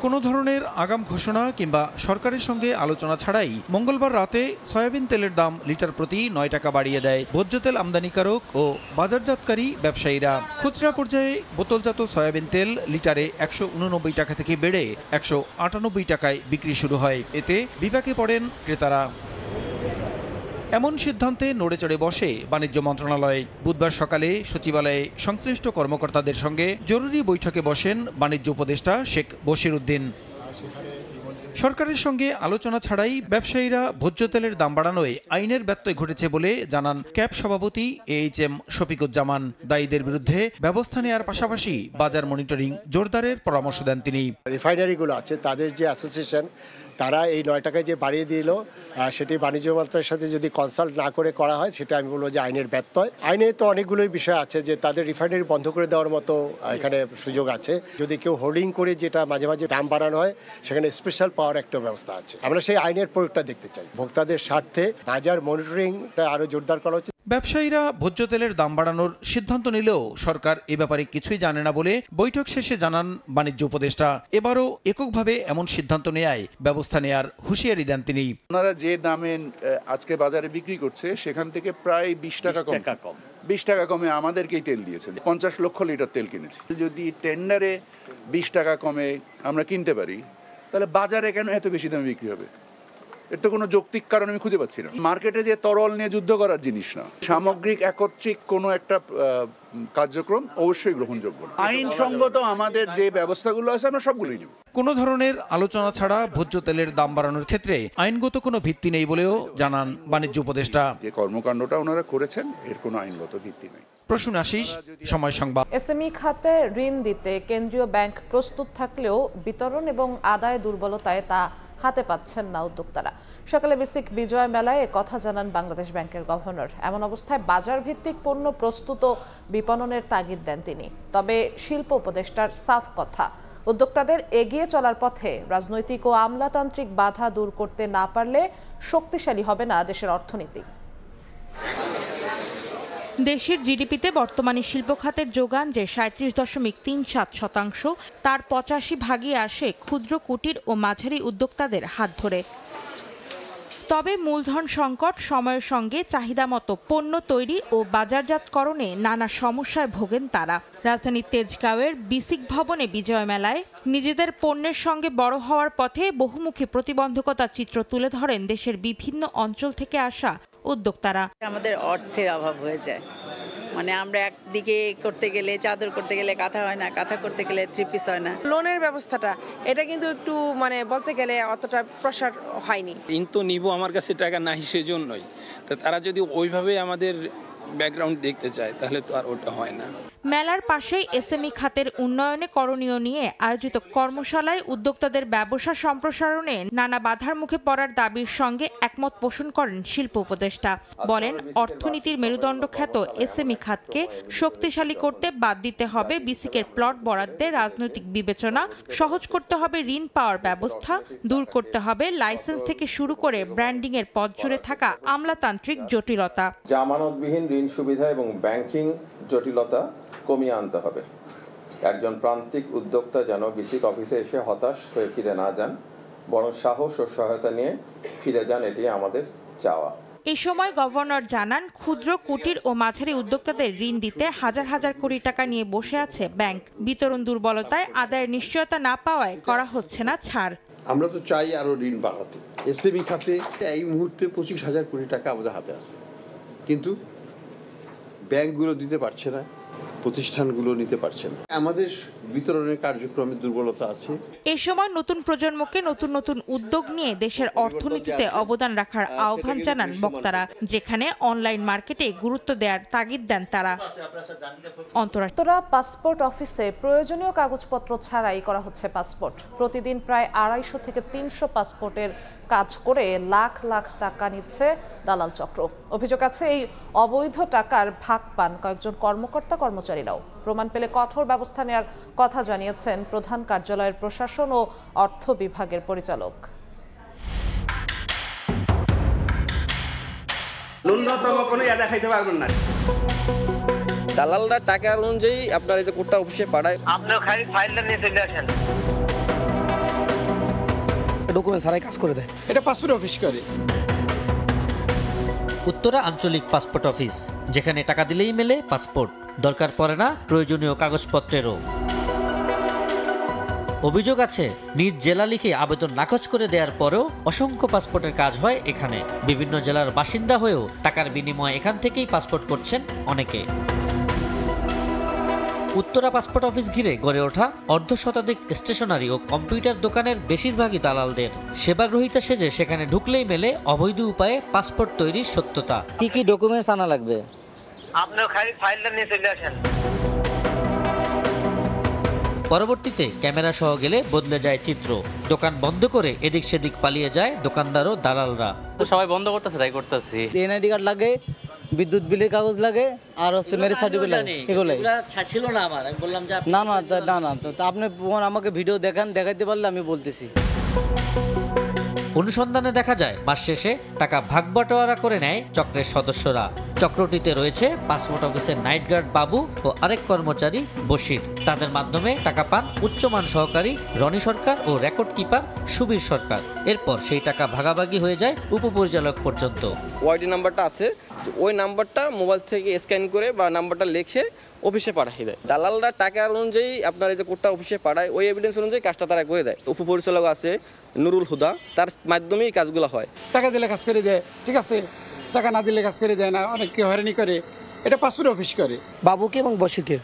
কোনো ধরনের আগাম ঘোষণা কিংবা সরকারের সঙ্গে আলোচনা ছাড়াই মঙ্গলবার রাতে সয়াবিন তেলের দাম লিটার প্রতি 9 টাকা বাড়িয়ে দেয় ভোজ্য তেল আমদানিকারক ও বাজারজাতকারী ব্যবসায়ীরা। খুচরা পর্যায়ে বোতলজাত সয়াবিন তেল লিটারে 189 টাকা থেকে বেড়ে 198 টাকায় বিক্রি শুরু হয়। এতে বিপাকে পড়েন ক্রেতারা। এমন সিদ্ধান্তে নড়েচড়ে বসে বাণিজ্য মন্ত্রণালয়। বুধবার সকালে সচিবালয়ে সংশ্লিষ্ট কর্মকর্তাদের সঙ্গে জরুরি বৈঠকে বসেন বাণিজ্য উপদেষ্টা শেখ বশির উদ্দিন। সরকারের সঙ্গে আলোচনা ছাড়াই ব্যবসায়ীরা ভোজ্য তেলের দাম বাড়ানোয় আইনের ব্যত্যয় ঘটেছে বলে জানান ক্যাব সভাপতি AHM শফিকুজ্জামান। দায়ীদের বিরুদ্ধে ব্যবস্থা নেওয়ার পাশাপাশি বাজার মনিটরিং জোরদারের পরামর্শ দেন তিনি। রিফাইনারিগুলো আছে তাদের যে অ্যাসোসিয়েশন, তারা এই 9 টাকায় যে বাড়িয়ে দিল সেটি বাণিজ্য মন্ত্রণালয়ের সাথে যদি কনসাল্ট না করে করা হয় সেটা আমি বলবো যে আইনের ব্যত্যয়। আইনে তো অনেকগুলোই বিষয় আছে যে তাদের রিফাইনারি বন্ধ করে দেওয়ার মতো এখানে সুযোগ আছে। যদি কেউ হোল্ডিং করে যেটা মাঝে মাঝে দাম বাড়ানো হয় সেখানে স্পেশাল পাওয়ার একটা ব্যবস্থা আছে। আমরা সেই আইনের প্রয়োগটা দেখতে চাই। ভোক্তাদের স্বার্থে বাজার মনিটরিংটা আরো জোরদার করা উচিত। ব্যবসায়ীরা ভোজ্য তেলের দাম বাড়ানোর সিদ্ধান্ত নিলেও সরকার এ ব্যাপারে কিছুই জানে না বলে বৈঠক শেষে জানান বাণিজ্য উপদেষ্টা। এবারও এককভাবে এমন সিদ্ধান্ত নেয়ায় ব্যবস্থা নেয়ার হুঁশিয়ারি দেন তিনি। ওনারা যে দামে আজকে বাজারে বিক্রি করছে সেখান থেকে প্রায় 20 টাকা কম 20 টাকা কমে আমাদেরকেই তেল দিয়েছেন। 50 লক্ষ লিটার তেল কিনেছি। যদি টেন্ডারে 20 টাকা কমে আমরা কিনতে পারি তাহলে বাজারে কেন এত বেশি দামে বিক্রি হবে? এর তো কোনো যৌক্তিক কারণ আমি খুঁজে পাচ্ছি না। মার্কেটে যে তরল নিয়ে যুদ্ধ করার জিনিস না, সামগ্রিক একত্রিক কোনো একটা কার্যক্রম অবশ্যই গ্রহণযোগ্য। আইনসঙ্গত আমাদের যে ব্যবস্থাগুলো আছে আমরা সবগুলোই নেব। কোনো ধরনের আলোচনা ছাড়া ভোজ্য তেলের দাম বাড়ানোর ক্ষেত্রে আইনগত কোনো ভিত্তি নেই বলেও জানান বাণিজ্য উপদেষ্টা। যে কর্মকাণ্ডটা ওনারা করেছেন এর কোনো আইনগত ভিত্তি নেই। প্রসূন আশিস, সময় সংবাদ। এসএমই খাতে ঋণ দিতে কেন্দ্রীয় ব্যাংক প্রস্তুত থাকলেও বিতরণ এবং আদায় দুর্বলতায় তা হাতে পাচ্ছেন না উদ্যোক্তারা। সকালে বেসিক বিজয় মেলায় কথা জানান বাংলাদেশ ব্যাংকের গভর্নর। এমন অবস্থায় বাজার ভিত্তিক পণ্য প্রস্তুত বিপণনের তাগিদ দেন তিনি। তবে শিল্প উপদেষ্টার সাফ কথা, উদ্যোক্তাদের এগিয়ে চলার পথে রাজনৈতিক ও আমলাতান্ত্রিক বাধা দূর করতে না পারলে শক্তিশালী হবে না দেশের অর্থনীতি। দেশের জিডিপিতে বর্তমানে শিল্প খাতের যোগান যে 37.37%, তার 85 আসে ক্ষুদ্র কুটির ও মাঝারি উদ্যোক্তাদের হাত ধরে। তবে মূলধন সংকট, সময়ের সঙ্গে চাহিদা মতো পণ্য তৈরি ও বাজারজাতকরণে নানা সমস্যায় ভোগেন তারা। রাজধানীর তেজগাঁওয়ের বিসিক ভবনে বিজয় মেলায় নিজেদের পণ্যের সঙ্গে বড় হওয়ার পথে বহুমুখী প্রতিবন্ধকতার চিত্র তুলে ধরেন দেশের বিভিন্ন অঞ্চল থেকে আসা উদ্যোক্তারা। আমাদের অর্থের অভাব হয়ে যায়, মানে আমরা একদিকে করতে গেলে চাদর করতে গেলে কাঁথা হয় না, কাঁথা করতে গেলে 3 পিস হয় না। লোনের ব্যবস্থাটা এটা কিন্তু একটু মানে বলতে গেলে অতটা প্রসার হয়নি। কিন্তু নিব আমার কাছে টাকা নাই সেজন্যই, তো তারা যদি ওইভাবে আমাদের ব্যাকগ্রাউন্ড দেখতে চায় তাহলে তো আর ওটা হয় না। মেলার পাশেই এসএমই খাতের উন্নয়নে করণীয় নিয়ে আয়োজিত কর্মশালায় উদ্যোক্তাদের ব্যবসা সম্প্রসারণে নানা বাধার মুখে পড়ার দাবির সঙ্গে একমত পোষণ করেন শিল্প উপদেষ্টা। বলেন, অর্থনীতির মেরুদণ্ড খ্যাত এসএমই খাতকে শক্তিশালী করতে বাদ দিতে হবে বিসিকের প্লট বরাদ্দে রাজনৈতিক বিবেচনা, সহজ করতে হবে ঋণ পাওয়ার ব্যবস্থা, দূর করতে হবে লাইসেন্স থেকে শুরু করে ব্র্যান্ডিং এর পথ জুড়ে থাকা আমলাতান্ত্রিক জটিলতা। জামানতবিহীন ঋণ সুবিধা এবং ব্যাংকিং জটিলতা কমিয়ে আনতে হবে। একজন প্রান্তিক উদ্যোক্তা যেন বিসিক অফিসে এসে হতাশ হয়ে ফিরে না যান, বরং সাহস ও সহায়তা নিয়ে ফিরে যান, এটি আমাদের চাওয়া। এই সময় গভর্নর জানান, ক্ষুদ্র কুটির ও মাঝারি উদ্যোক্তাদের ঋণ দিতে হাজার হাজার কোটি টাকা নিয়ে বসে আছে ব্যাংক। বিতরণ দুর্বলতায় আদায়ের নিশ্চয়তা না পাওয়ায় করা হচ্ছে না ছাড়। আমরা তো চাই আরো ঋণ বাড়াতে। এসএমই খাতে এই মুহূর্তে 25,000 কোটি টাকা আমাদের হাতে আছে, কিন্তু ব্যাংকগুলো দিতে পারছে না, প্রতিষ্ঠানগুলো নিতে পারছে না। আমাদের বিতরণের কার্যক্রমের দুর্বলতা আছে। এই সময় নতুন প্রজন্মকে নতুন নতুন উদ্যোগ নিয়ে দেশের অর্থনীতিতে অবদান রাখার আহ্বান জানান বক্তারা, যেখানে অনলাইন মার্কেটে গুরুত্ব দেওয়ার তাগিদ দেন তারা। অন্তরা পাসপোর্ট অফিসে প্রয়োজনীয় কাগজপত্র ছাড়াই করা হচ্ছে পাসপোর্ট। প্রতিদিন প্রায় 250 থেকে 300 পাসপোর্টের কাজ করে লাখ লাখ টাকা নিচ্ছে দালাল চক্র। অভিযোগ আছে, এই অবৈধ টাকার ভাগ পান কয়েকজন কর্মকর্তা কর্মচারীরাও। প্রমাণ পেলে কঠোর ব্যবস্থা নেওয়ার কথা জানিয়েছেন প্রধান কার্যালয়ের প্রশাসন ও অর্থ বিভাগের পরিচালক। ন্যূনতম কোনো দেখাইতে পারবেন না। দালালরা টাকা অনুযায়ী আপনার এই যে কোর্টটা অফিসে পাঠায়, আপনিও খালি ফাইলটা নিয়ে চলে আসেন। ডকুমেন্ট ছাড়াই কাজ করে দেয়। এটা পাসপোর্ট অফিস করে। উত্তরা আঞ্চলিক পাসপোর্ট অফিস, যেখানে টাকা দিলেই মেলে পাসপোর্ট, দরকার পড়ে না প্রয়োজনীয় কাগজপত্রেরও। অভিযোগ আছে, নিজ জেলা লিখে আবেদন নাকচ করে দেওয়ার পরেও অসংখ্য পাসপোর্টের কাজ হয় এখানে। বিভিন্ন জেলার বাসিন্দা হয়েও টাকার বিনিময়ে এখান থেকেই পাসপোর্ট করছেন অনেকে। উত্তরা পাসপোর্ট অফিস ঘিরে গড়ে ওঠা অর্ধশতাধিক স্টেশনারি ও কম্পিউটার দোকানের বেশিরভাগই দালালদের। সেবাগ্রহীতা সেজে সেখানে ঢুকলেই মেলে অবৈধ উপায়ে পাসপোর্ট তৈরির সত্যতা। কি কি ডকুমেন্টস আনা লাগবে? আপনিও খালি ফাইলটা নিয়ে চলে আসেন। পরবর্তীতে ক্যামেরা সহ গেলে বদলে যায় চিত্র। দোকান বন্ধ করে এদিক সেদিক পালিয়ে যায় দোকানদার ও দালালরা। তো সবাই বন্ধ করতেছে, তাই করতেছি। এনআইডি কার্ড লাগে, বিদ্যুৎ বিলের কাগজ লাগে, আর হচ্ছে ম্যারেজ সার্টিফিকেট লাগে। এগুলো ছিল না আমার, আমি বললাম যে না না না না, তো আপনি আমাকে ভিডিও দেখাইতে পারলে আমি বলতেছি। অনুসন্ধানে দেখা যায়, মাস শেষে টাকা ভাগ বাটোয়ারা করে নেয় চক্রের সদস্যরা। চক্রটিতে রয়েছে পাসপোর্ট অফিসের নাইট গার্ড বাবু ও আরেক কর্মচারী বশির। তাদের মাধ্যমে টাকা পান উচ্চমান সহকারী রনি সরকার ও রেকর্ড কিপার সুবীর সরকার। এরপর সেই টাকা ভাগাভাগি হয়ে যায় উপপরিচালক পর্যন্ত। ওয়াইডি নাম্বারটা আছে, ওই নাম্বারটা মোবাইল থেকে স্ক্যান করে বা নাম্বারটা লিখে অফিসে পাঠিয়ে দেয়। দালালরা টাকার অনুযায়ী আপনার এই যে কোর্টটা অফিসে পাঠায়, ওই এভিডেন্স অনুযায়ী কাজটা তারা করে দেয়। উপপরিচালক আছে নুরুল হুদা, তার মাধ্যমেই কাজগুলো হয়। টাকা দিলে কাজ করে দেয়, ঠিক আছে, টাকা না দিলে কাজ করে দেয় না, অনেককে হয়রানি করে। এটা পাসপোর্ট অফিস করে। বাবুকে এবং বসিকে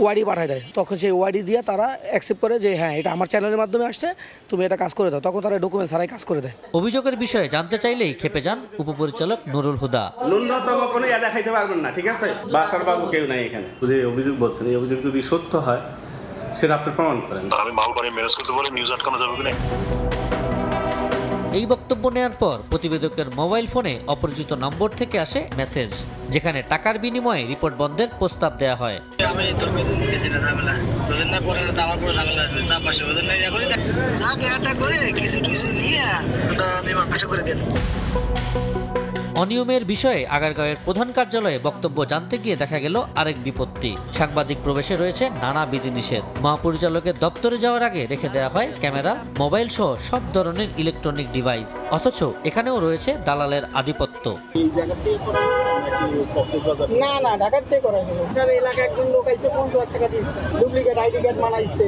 ওয়ারি পাঠায় দেয়, তখন সেই ওয়ারি দিয়ে তারা অ্যাকসেপ্ট করে যে হ্যাঁ এটা আমার চ্যানেলের মাধ্যমে আসছে, তুমি এটা কাজ করে দাও। তখন তারা ডকুমেন্ট ছাড়াই কাজ করে দেয়। অভিযোগের বিষয়ে জানতে চাইলেই খেপে যান উপপরিচালক নুরুল হুদা। ন্যূনতম কোনো দেখাইতে পারবেন না, ঠিক আছে, বাসার বাবু কেউ নাই এখানে। যে অভিযোগ বলছেন, এই অভিযোগ যদি সত্য হয় সেটা আপনি প্রমাণ করেন। আমি মালবাড়ি ম্যানেজ করতে বলে নিউজ আটকানো যাবে কিনা। এই বক্তব্য নেওয়ার পর প্রতিবেদকের মোবাইল ফোনে অপরিচিত নম্বর থেকে আসে মেসেজ, যেখানে টাকার বিনিময়ে রিপোর্ট বন্ধের প্রস্তাব দেওয়া হয়। অনিয়মের বিষয়ে আগারগাঁওয়ের প্রধান কার্যালয়ে বক্তব্য জানতে গিয়ে দেখা গেল আরেক বিপত্তি। সাংবাদিক প্রবেশে রয়েছে নানা বিধিনিষেধ। মহাপরিচালকের দপ্তরে যাওয়ার আগে রেখে দেওয়া হয় ক্যামেরা, মোবাইল সহ সব ধরনের ইলেকট্রনিক ডিভাইস। অথচ এখানেও রয়েছে দালালের আধিপত্য। না না, ঢাকার থেকে করা হয়েছে। এলাকায় একজন লোক আইছে, 50,000 টাকা দিয়েছে, ডুপ্লিকেট আইডি কার্ড বানাইছে,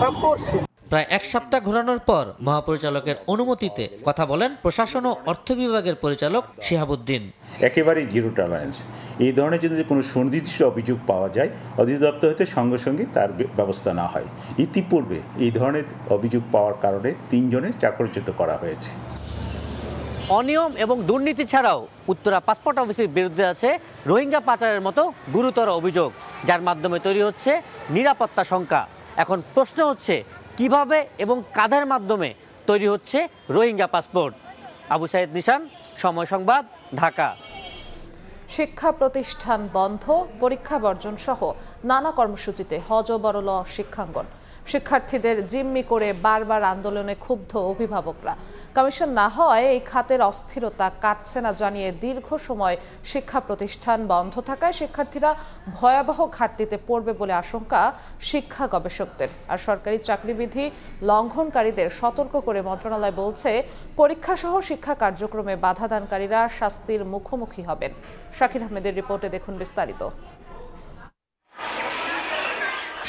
সব করছে। প্রায় এক সপ্তাহ ঘোরানোর পর মহাপরিচালকের অনুমতিতে কথা বলেন প্রশাসন ও অর্থ বিভাগের পরিচালক শিহাবুদ্দিন। একেবারেই জিরো টলারেন্স। এই ধরনের যদি কোনো সুনির্দিষ্ট অভিযোগ পাওয়া যায় অধিদপ্তর হতে সঙ্গে সঙ্গে তার ব্যবস্থা না হয়। ইতিপূর্বে এই ধরনের অভিযোগ পাওয়ার কারণে 3 জনের চাকরিচ্যুত করা হয়েছে। অনিয়ম এবং দুর্নীতি ছাড়াও উত্তরা পাসপোর্ট অফিসের বিরুদ্ধে আছে রোহিঙ্গা পাচারের মতো গুরুতর অভিযোগ, যার মাধ্যমে তৈরি হচ্ছে নিরাপত্তা শঙ্কা। এখন প্রশ্ন হচ্ছে কিভাবে এবং কাদের মাধ্যমে তৈরি হচ্ছে রোহিঙ্গা পাসপোর্ট। আবু সাইদ নিশান, সময় সংবাদ, ঢাকা। শিক্ষা প্রতিষ্ঠান বন্ধ, পরীক্ষা বর্জন সহ নানা কর্মসূচিতে হযবরল শিক্ষাঙ্গন। শিক্ষার্থীদের জিম্মি করে বারবার আন্দোলনে ক্ষুব্ধ অভিভাবকরা। কমিশন না হওয়ায় এই খাতের অস্থিরতা কাটছে না জানিয়ে দীর্ঘ সময় শিক্ষা প্রতিষ্ঠান বন্ধ থাকায় শিক্ষার্থীরা ভয়াবহ ঘাটতিতে পড়বে বলে আশঙ্কা শিক্ষা গবেষকদের। আর সরকারি চাকরিবিধি লঙ্ঘনকারীদের সতর্ক করে মন্ত্রণালয় বলছে, পরীক্ষা সহ শিক্ষা কার্যক্রমে বাধাদানকারীরা শাস্তির মুখোমুখি হবেন। শাকির আহমেদের রিপোর্টে দেখুন বিস্তারিত।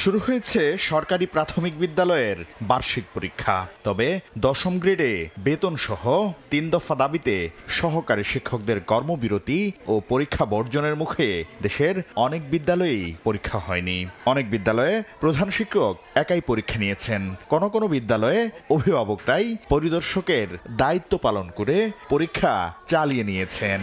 শুরু হয়েছে সরকারি প্রাথমিক বিদ্যালয়ের বার্ষিক পরীক্ষা। তবে 10ম গ্রেডে বেতন সহ 3 দফা দাবিতে সহকারী শিক্ষকদের কর্মবিরতি ও পরীক্ষা বর্জনের মুখে দেশের অনেক বিদ্যালয়েই পরীক্ষা হয়নি। অনেক বিদ্যালয়ে প্রধান শিক্ষক একাই পরীক্ষা নিয়েছেন। কোনো কোনো বিদ্যালয়ে অভিভাবকরাই পরিদর্শকের দায়িত্ব পালন করে পরীক্ষা চালিয়ে নিয়েছেন।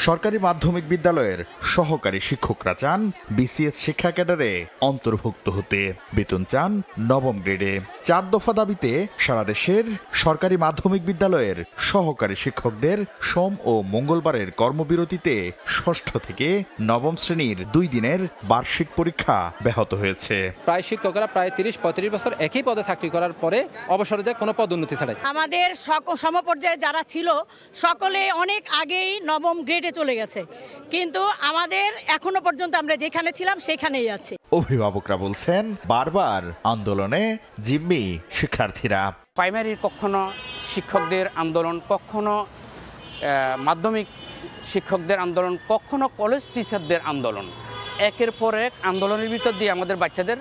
সরকারি মাধ্যমিক বিদ্যালয়ের সহকারী শিক্ষকরা চান বিসিএস শিক্ষা ক্যাডারে অন্তর্ভুক্ত হতে, বেতন চান 9ম গ্রেডে। 4 দফা দাবিতে সারা দেশের সরকারি মাধ্যমিক বিদ্যালয়ের সহকারী শিক্ষকদের সোম ও মঙ্গলবারের কর্মবিরতিতে ষষ্ঠ থেকে 9ম শ্রেণীর 2 দিনের বার্ষিক পরীক্ষা ব্যাহত হয়েছে। প্রায় শিক্ষকরা প্রায় 30-35 বছর একই পদে চাকরি করার পরে অবসরে যায়, কোনো পদোন্নতি ছাড়াই। আমাদের সমপর্যায়ে যারা ছিল সকলে অনেক আগেই 9ম গ্রেডে চলে গেছে, কিন্তু আমাদের এখনো পর্যন্ত আমরা যেখানে ছিলাম সেখানেই আছি। অভিভাবকরা বলছেন, বারবার আন্দোলনে জিম্মি শিক্ষার্থীরা। প্রাইমারির কখনো শিক্ষকদের আন্দোলন, কখনো মাধ্যমিক শিক্ষকদের আন্দোলন, কখনো কলেজ টিচারদের আন্দোলন, একের পর এক আন্দোলনের ভিতর দিয়ে আমাদের বাচ্চাদের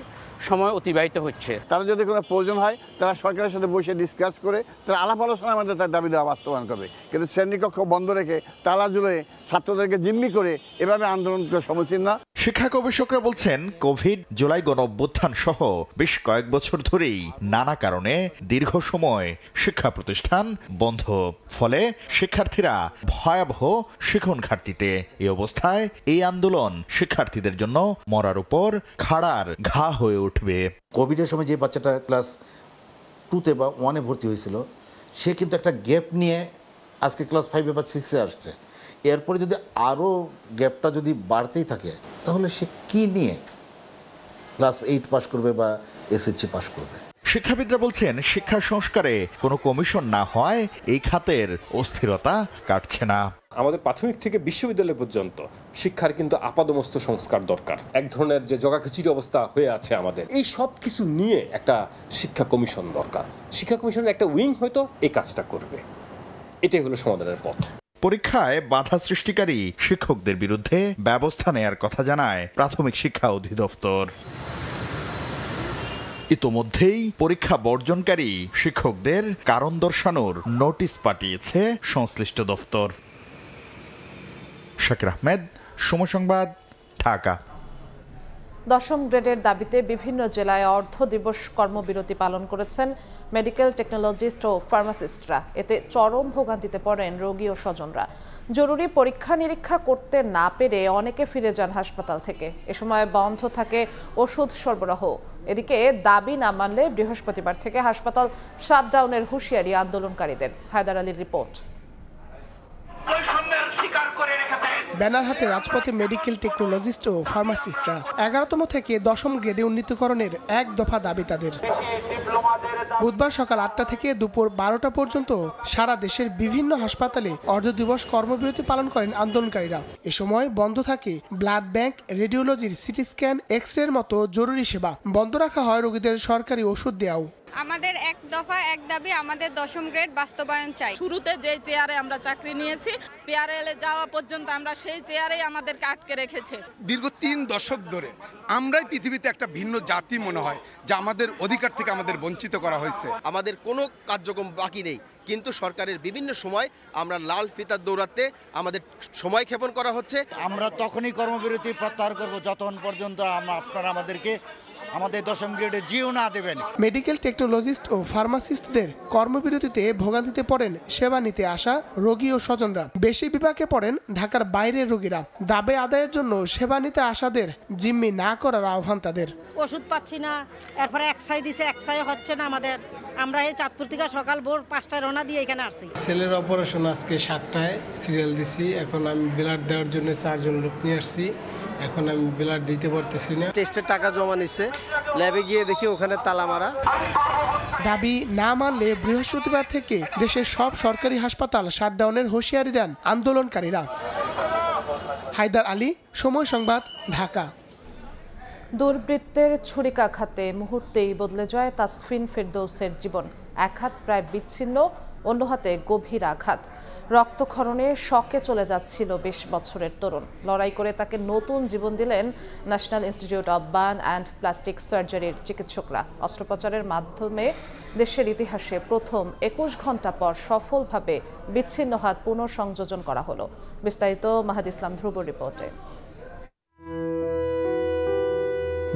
সময় অতিবাহিত হচ্ছে। তারা যদি কোনো প্রয়োজন হয় তারা সরকারের সাথে বসে ডিসকাস করে তারা আলাপ আলোচনা আমাদের তার দাবি দেওয়া বাস্তবায়ন করবে। কিন্তু শ্রেণীকক্ষ বন্ধ রেখে তালা ঝুলে ছাত্রদেরকে জিম্মি করে এভাবে আন্দোলন সমীচীন না। শিক্ষা গবেষকরা বলছেন, কোভিড, জুলাই গণঅভ্যুত্থান সহ বেশ কয়েক বছর ধরেই নানা কারণে দীর্ঘ সময় শিক্ষা প্রতিষ্ঠান বন্ধ। ফলে শিক্ষার্থীরা ভয়াবহ শিখন ঘাটতিতে। এই অবস্থায় এই আন্দোলন শিক্ষার্থীদের জন্য মরার উপর খাড়ার ঘা হয়ে উঠবে। কোভিডের সময় যে বাচ্চাটা ক্লাস 2তে বা 1-এ ভর্তি হয়েছিল, সে কিন্তু একটা গ্যাপ নিয়ে আজকে ক্লাস 5-এ বা 6-এ আসছে। এরপরে যদি আরও গ্যাপটা যদি বাড়তেই থাকে, তাহলে সে কি নিয়ে ক্লাস 8 পাস করবে বা এসএসসি পাস করবে? শিক্ষাবিদরা বলছেন, শিক্ষা সংস্কারে কোনো কমিশন না হয় এই খাতের অস্থিরতা কাটছে না। আমাদের প্রাথমিক থেকে বিশ্ববিদ্যালয় পর্যন্ত শিক্ষার কিন্তু আপাদমস্ত সংস্কার দরকার। এক ধরনের যে জগাখিচুড়ি অবস্থা হয়ে আছে আমাদের, এই সব কিছু নিয়ে একটা শিক্ষা কমিশন দরকার। শিক্ষা কমিশনের একটা উইং হয়তো এই কাজটা করবে। এটাই হলো সমাধানের পথ। পরীক্ষায় বাধা সৃষ্টিকারী শিক্ষকদের বিরুদ্ধে ব্যবস্থা নেয়ার কথা জানায় প্রাথমিক শিক্ষা অধিদপ্তর। ইতোমধ্যেই পরীক্ষা বর্জনকারী শিক্ষকদের কারণ দর্শানোর নোটিশ পাঠিয়েছে সংশ্লিষ্ট দপ্তর। শাকির আহমেদ, সময় সংবাদ, ঢাকা। 10ম গ্রেডের দাবিতে বিভিন্ন জেলায় অর্ধ দিবস কর্মবিরতি পালন করেছেন মেডিকেল টেকনোলজিস্ট ও ফার্মাসিস্টরা। এতে চরম ভোগান্তিতে পড়েন রোগী ও স্বজনরা। জরুরি পরীক্ষা নিরীক্ষা করতে না পেরে অনেকে ফিরে যান হাসপাতাল থেকে। এ সময় বন্ধ থাকে ওষুধ সরবরাহ। এদিকে দাবি না মানলে বৃহস্পতিবার থেকে হাসপাতাল শাটডাউনের হুঁশিয়ারি আন্দোলনকারীদের। হায়দার আলীর রিপোর্ট। ব্যানার হাতে রাজপথে মেডিকেল টেকনোলজিস্ট ও ফার্মাসিস্টরা। 11তম থেকে 10ম গ্রেডে উন্নীতকরণের এক দফা দাবি তাদের। বুধবার সকাল 8টা থেকে দুপুর 12টা পর্যন্ত সারা দেশের বিভিন্ন হাসপাতালে অর্ধদিবস কর্মবিরতি পালন করেন আন্দোলনকারীরা। এ সময় বন্ধ থাকে ব্লাড ব্যাংক, রেডিওলজির সিটি স্ক্যান, এক্স রের মতো জরুরি সেবা। বন্ধ রাখা হয় রোগীদের সরকারি ওষুধ দেওয়াও। আমাদের এক দফা এক দাবি, আমাদের 10ম গ্রেড বাস্তবায়ন চাই। শুরুতে যে চেয়ারে আমরা চাকরি নিয়েছি, পিআরএলে যাওয়া পর্যন্ত আমরা সেই চেয়ারেই আমাদেরকে আটকে রেখেছে। দীর্ঘ 3 দশক ধরে আমরাই পৃথিবীতে একটা ভিন্ন জাতি মনে হয়, যা আমাদের অধিকার থেকে আমাদের বঞ্চিত করা হয়েছে। আমাদের কোনো কার্যক্রম বাকি নেই, কিন্তু সরকারের বিভিন্ন সময় আমরা লাল ফিতার দৌড়াতে আমাদের সময় ক্ষেপণ করা হচ্ছে। আমরা তখনই কর্মবিরতি প্রত্যাহার করব যতক্ষণ পর্যন্ত আপনারা আমাদেরকে আমাদের 10ম গ্রেডে জিও না দেবেন। মেডিকেল টেকনোলজিস্ট ও ফার্মাসিস্টদের কর্মবিরতিতে ভোগান্তিতে পড়েন সেবা নিতে আসা রোগী ও স্বজনরা। বেশি বিপাকে পড়েন ঢাকার বাইরের রোগীরা। দাবি আদায়ের জন্য সেবা নিতে আসাদের জিম্মি না করার আহ্বান তাদের। ওষুধ পাচ্ছি না, এরপরে এক্সাই দিছে, এক্সাই হচ্ছে না আমাদের। আমরা এই চাঁদপুর থেকে সকাল ভোর 5টায় রওনা দিয়ে এখানে আসছি। ছেলের অপারেশন আজকে 7টায় সিরিয়াল দিছি। এখন আমি ব্লাড দেওয়ার জন্য 4 জন লোক নিয়ে আসছি। এখন আমি ব্লাড দিতে পারতেছি না। টেস্টের টাকা জমা নিচ্ছে, ল্যাবে গিয়ে দেখি ওখানে তালা মারা। দাবি না মানলে বৃহস্পতিবার থেকে দেশের সব সরকারি হাসপাতাল শাটডাউনের হুঁশিয়ারি দেন আন্দোলনকারীরা। হায়দার আলী, সময় সংবাদ, ঢাকা। দুর্বৃত্তের ছুরিকাঘাতে মুহূর্তেই বদলে যায় তাসফিন ফেরদৌসের জীবন। এক হাত প্রায় বিচ্ছিন্ন, অন্য হাতে গভীর আঘাত। রক্তক্ষরণে শকে চলে যাচ্ছিল 20 বছরের তরুণ। লড়াই করে তাকে নতুন জীবন দিলেন national institute of burn and plastic সার্জারির চিকিৎসকরা। অস্ত্রোপচারের মাধ্যমে দেশের ইতিহাসে প্রথম 21 ঘন্টা পর সফলভাবে বিচ্ছিন্ন হাত পুনঃসংযোজন করা হলো। বিস্তারিত মাহাদ ইসলাম ধ্রুবর রিপোর্টে।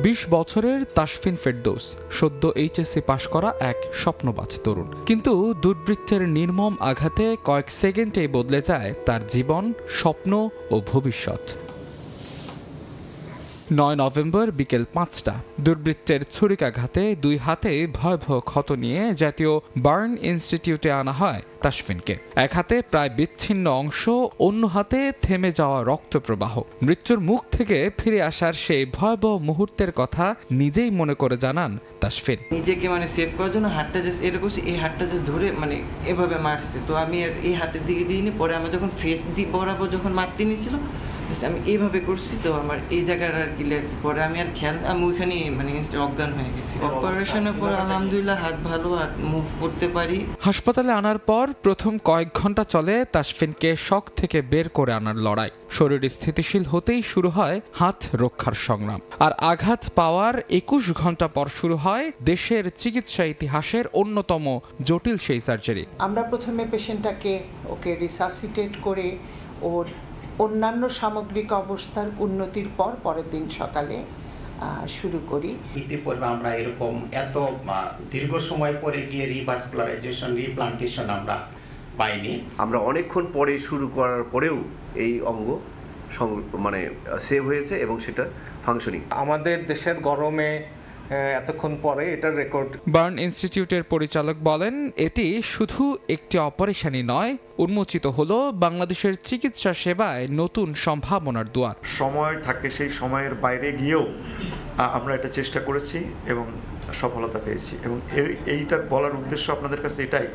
20 বছরের তাসফিন ফেরদৌস সদ্য এইচএসসি পাশ করা এক স্বপ্নবাজ তরুণ, কিন্তু দুর্বৃত্তের নির্মম আঘাতে কয়েক সেকেন্ডেই বদলে যায় তার জীবন, স্বপ্ন ও ভবিষ্যৎ। 9 নভেম্বর বিকেল 5টা দুর্বৃত্তের ছুরিকাঘাতে 2 হাতে ভয়াবহ ক্ষত নিয়ে জাতীয় বার্ন ইনস্টিটিউটে আনা হয় তাসফিনকে। এক হাতে প্রায় বিচ্ছিন্ন অংশ, অন্য হাতে থেমে যাওয়া রক্তপ্রবাহ। মৃত্যুর মুখ থেকে ফিরে আসার সেই ভয়াবহ মুহূর্তের কথা নিজেই মনে করে জানান তাসফিন। নিজেকে সেভ করার জন্য হাতটা জাস্ট এরকম, এই হাতটা জাস্ট ধরে এভাবে মারছে। তো আমি আর এই হাতের দিকে দিইনি, পরে আমি যখন ফেস দিয়ে বরাবর যখন মারতে নিয়েছিল আমি এইভাবে করছি, তো আমার এই জায়গার আর কি লেগেছে। পরে আমি আর খেয়াল, আমি ওইখানেই অজ্ঞান হয়ে গেছি। অপারেশনের পর আলহামদুলিল্লাহ হাত ভালো, আর মুভ করতে পারি। হাসপাতালে আনার পর প্রথম কয়েক ঘন্টা চলে তাসফিনকে শক থেকে বের করে আনার লড়াই। শরীর স্থিতিশীল হতেই শুরু হয় হাত রক্ষার সংগ্রাম। আর আঘাত পাওয়ার 21 ঘন্টা পর শুরু হয় দেশের চিকিৎসা ইতিহাসের অন্যতম জটিল সেই সার্জারি। আমরা প্রথমে পেশেন্টটাকে ওকে রিসাসিটেট করে ওর অন্যান্য সামগ্রিক অবস্থার উন্নতির পর পরের দিন সকালে শুরু করি। ইতিপূর্বে আমরা এরকম এত দীর্ঘ সময় পরে গিয়ে রিভাস্কুলারাইজেশন, রিপ্লান্টেশন আমরা পাইনি। আমরা অনেকক্ষণ পরে শুরু করার পরেও এই অঙ্গ সেভ হয়েছে এবং সেটা ফাংশনিং। আমাদের দেশের গরমে এতক্ষণ পরে এটার রেকর্ড। বার্ন ইনস্টিটিউটের পরিচালক বলেন, এটি শুধু একটি অপারেশনই নয়, উন্মোচিত হলো বাংলাদেশের চিকিৎসা সেবায় নতুন সম্ভাবনার দুয়ার। সময় থাকে, সেই সময়ের বাইরে গিয়েও আমরা এটা চেষ্টা করেছি এবং সফলতা পেয়েছি। এবং এইটার বলার উদ্দেশ্য আপনাদের কাছে এটাই